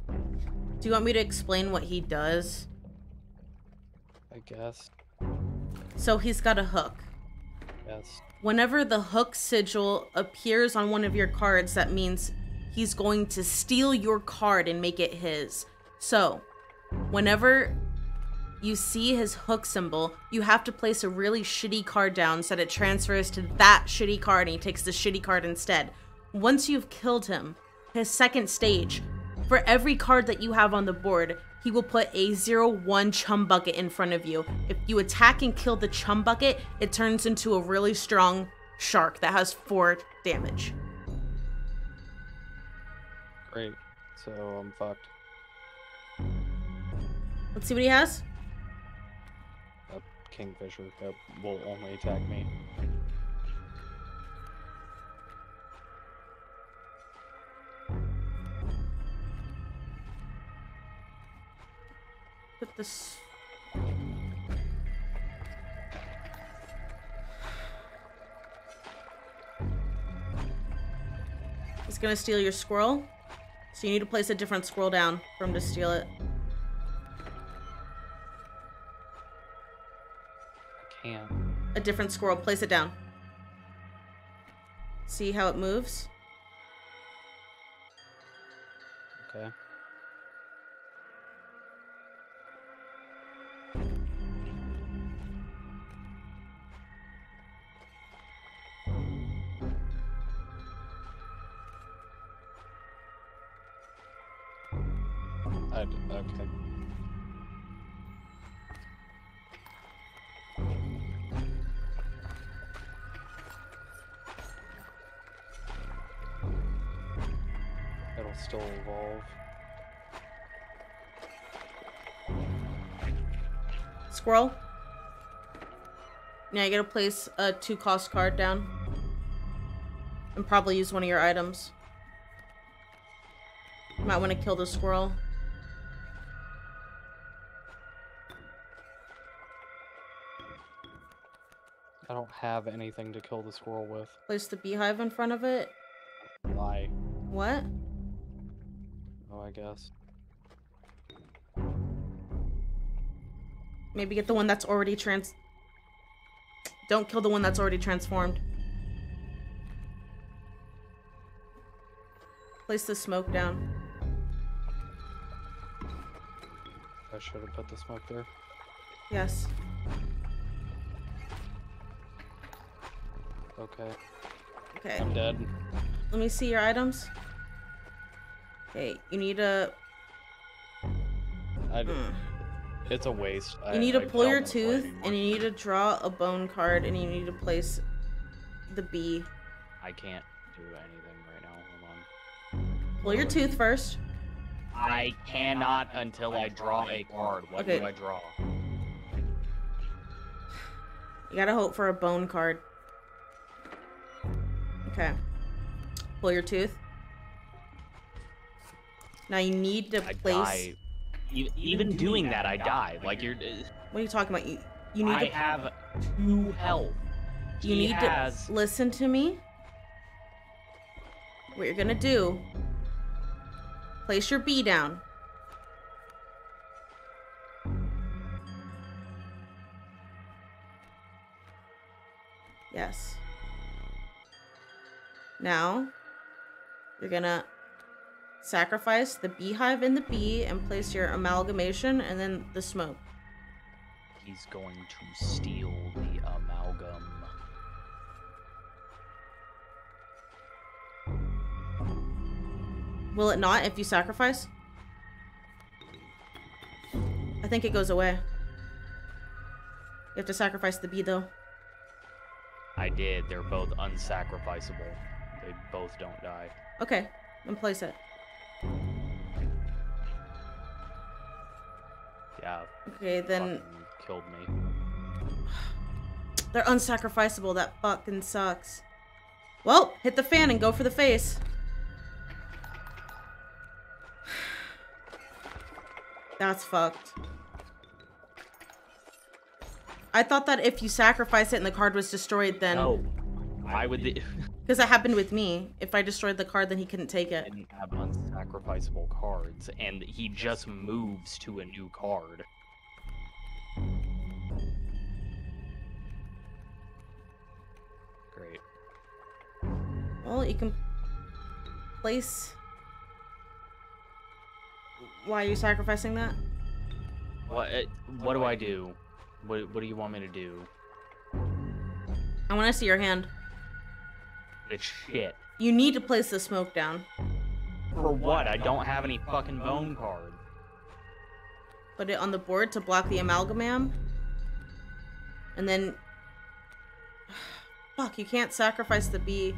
Do you want me to explain what he does? I guess. So he's got a hook. Yes. Whenever the hook sigil appears on one of your cards, that means he's going to steal your card and make it his. So, whenever you see his hook symbol, you have to place a really shitty card down so that it transfers to that shitty card and he takes the shitty card instead. Once you've killed him, his second stage, for every card that you have on the board, he will put a 0/1 chum bucket in front of you. If you attack and kill the chum bucket, it turns into a really strong shark that has 4 damage. Great. So I'm fucked. Let's see what he has. A kingfisher that will only attack me. Put this. He's gonna steal your squirrel. So you need to place a different squirrel down for him to steal it. I can't. A different squirrel, place it down. See how it moves? Okay. Okay. It'll still evolve. Squirrel? Now you gotta place a 2-cost card down. And probably use one of your items. You might want to kill the squirrel. I don't have anything to kill the squirrel with. Place the beehive in front of it. Why? What? Oh, I guess. Maybe get the one that's already Don't kill the one that's already transformed. Place the smoke down. I should have put the smoke there. Yes. Okay. Okay. I'm dead. Let me see your items. Okay, you need a... It's a waste. You need to pull I your don't wanna play tooth, anymore. and you need to draw a bone card, and you need to place the B. I can't do anything right now. Hold on. Pull your tooth first. I cannot until I draw a card. What Okay. do I draw? You gotta hope for a bone card. Okay. Pull your tooth. Now you need to I place... die. Even doing that, I die. Like you're. What are you talking about? You need I to... have 2 health. You need to listen to me. What you're gonna do, place your B down. Yes. Now, you're gonna sacrifice the beehive and the bee and place your amalgamation and then the smoke. He's going to steal the amalgam. Will it not if you sacrifice? I think it goes away. You have to sacrifice the bee though. I did. They're both unsacrificable. They both don't die. Okay, then place it. Yeah. Okay, then Fucking killed me. they're unsacrificable. That fucking sucks. Well, hit the fan and go for the face. That's fucked. I thought that if you sacrifice it and the card was destroyed, then... No. Why would they... Because that happened with me. If I destroyed the card, then he couldn't take it. didn't have unsacrificable cards, and he just moves to a new card. Great. Well, you can place... Why are you sacrificing that? What do I do? What do you want me to do? I want to see your hand. It's shit. You need to place the smoke down. For what? I don't have any fucking bone cards. Put it on the board to block the amalgamam. And then... Fuck, you can't sacrifice the bee.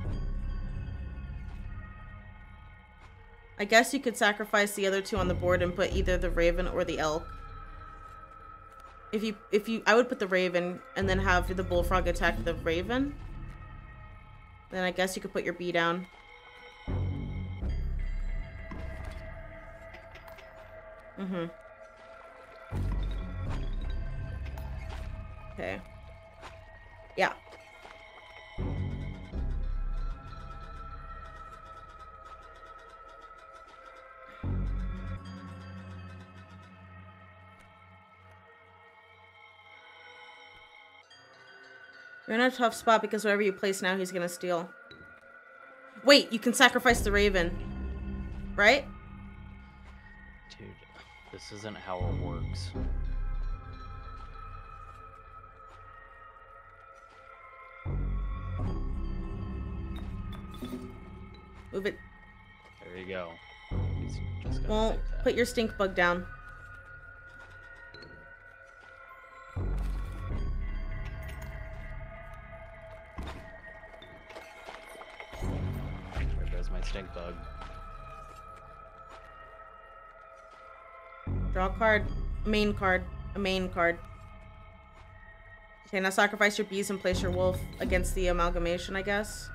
I guess you could sacrifice the other two on the board and put either the raven or the elk. I would put the raven and then have the bullfrog attack the raven. Then I guess you could put your bee down. Mm-hmm. Okay. Yeah. You're in a tough spot because whatever you place now, he's gonna steal. Wait, you can sacrifice the raven. Right? Dude, this isn't how it works. Move it. There you go. He's just gonna Well, take that. put your stink bug down. There goes my stink bug. Draw a card. A main card. A main card. Okay, now sacrifice your bees and place your wolf against the amalgamation, I guess.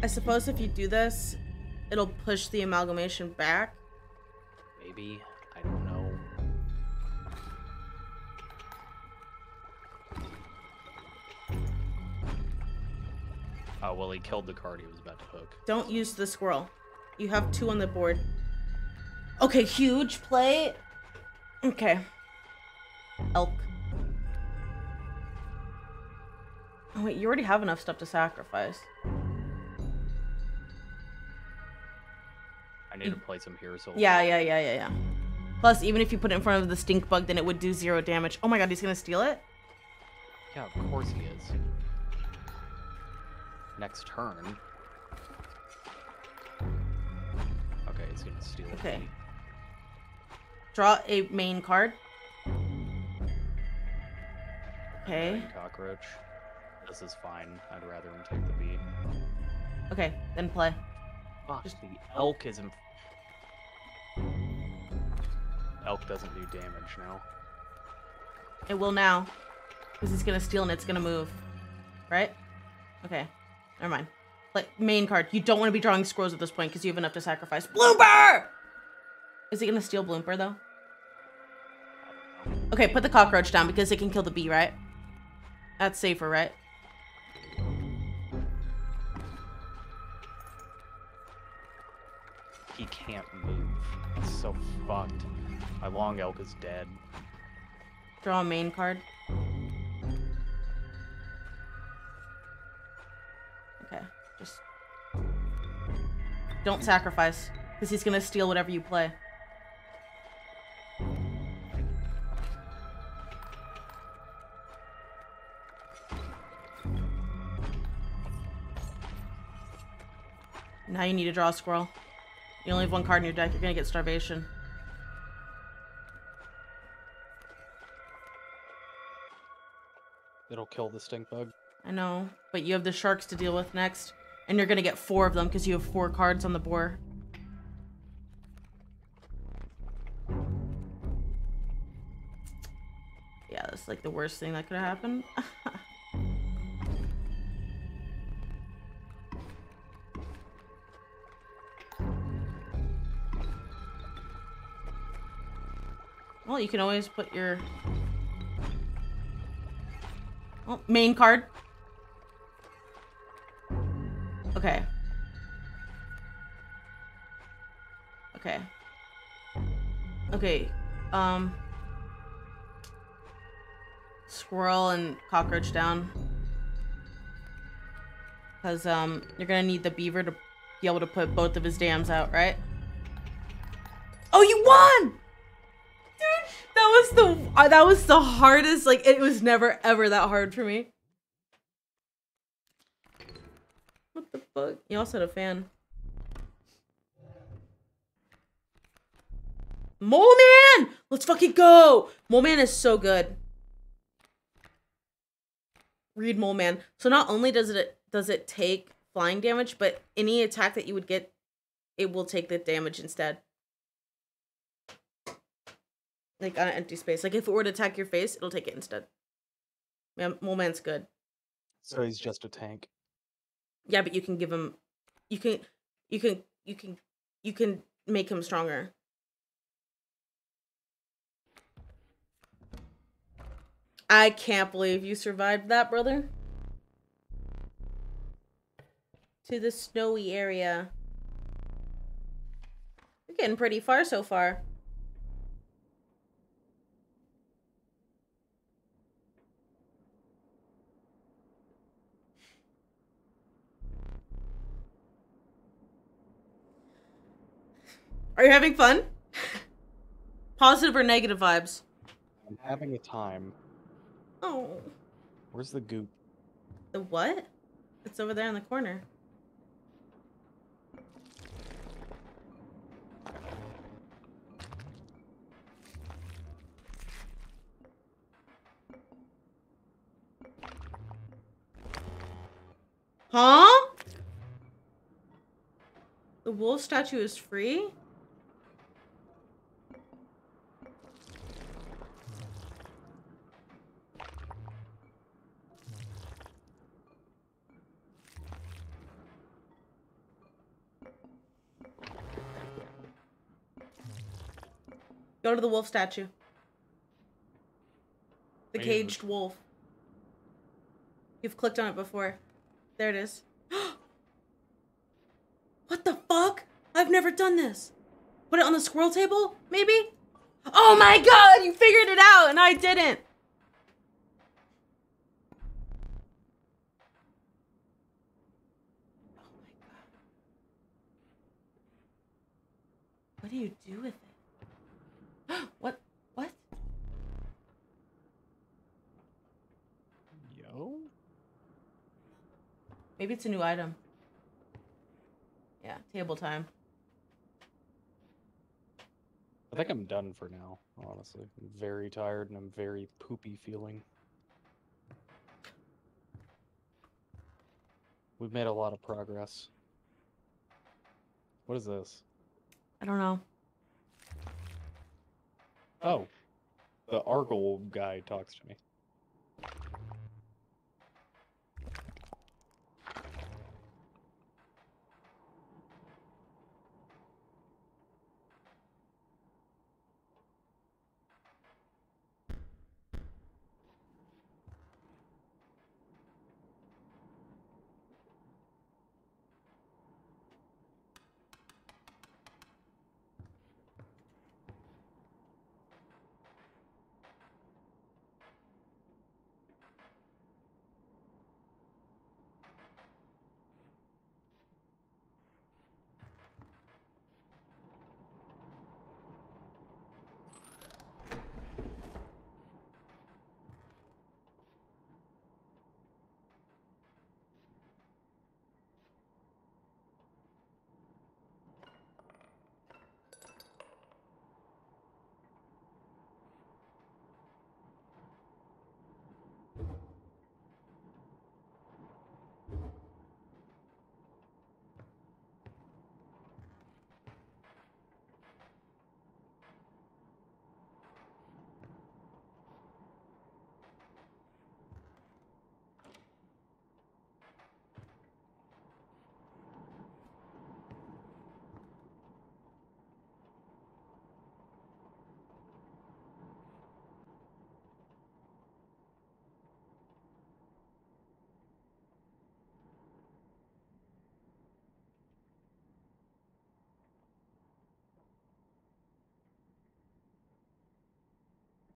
I suppose if you do this, it'll push the amalgamation back. Maybe. I don't know. Oh, well, he killed the card he was about to hook. Don't use the squirrel. You have 2 on the board. Okay, huge play. Okay. Elk. Oh, wait, you already have enough stuff to sacrifice. I need to place him here, so... Yeah. Plus, even if you put it in front of the stink bug, then it would do 0 damage. Oh my god, he's gonna steal it? Yeah, of course he is. Next turn... Okay, he's gonna steal it. Okay. Draw a main card. Okay. Dragon cockroach. This is fine. I'd rather him take the bee. Okay, then play. Fuck, the elk isn't... Elk doesn't do damage now. It will now. Because he's gonna steal and it's gonna move. Right? Okay. Never mind. Like, main card. You don't want to be drawing squirrels at this point because you have enough to sacrifice. Bloomper! Is he gonna steal Bloomper, though? Okay, put the cockroach down because it can kill the bee, right? That's safer, right? He can't move. It's so fucked. My long elk is dead. Draw a main card. Okay, just... Don't sacrifice, because he's gonna steal whatever you play. Now you need to draw a squirrel. You only have 1 card in your deck, you're gonna get starvation. It'll kill the stink bug. I know, but you have the sharks to deal with next. And you're gonna get 4 of them because you have 4 cards on the board. Yeah, that's like the worst thing that could have happened. Well, you can always put your... Oh, main card. Okay. Okay. Okay. Squirrel and cockroach down. Because, you're gonna need the beaver to be able to put both of his dams out, right? Oh, you won! Dude, that was the hardest, like, it was never, ever that hard for me. What the fuck? You also had a fan. Mole Man! Let's fucking go! Mole Man is so good. Read Mole Man. So not only does it take flying damage, but any attack that you would get, it will take the damage instead. Like on an empty space. Like if it were to attack your face, it'll take it instead. Yeah, Mole Man's good. So he's just a tank. Yeah, but you can give him, you can make him stronger. I can't believe you survived that, brother. To the snowy area. You're getting pretty far so far. Are you having fun? Positive or negative vibes? I'm having a time. Oh. Where's the goop? The what? It's over there in the corner. Huh? The wolf statue is free? Go to the wolf statue. The Where is it? caged wolf. You've clicked on it before. There it is. fuck? I've never done this. Put it on the squirrel table, maybe? Oh my god, you figured it out and I didn't. Oh my god. What do you do with it? What? What? Yo? Maybe it's a new item. Yeah, table time. I think I'm done for now, honestly. I'm very tired and I'm very poopy feeling. We've made a lot of progress. What is this? I don't know. Oh. The Argle guy talks to me.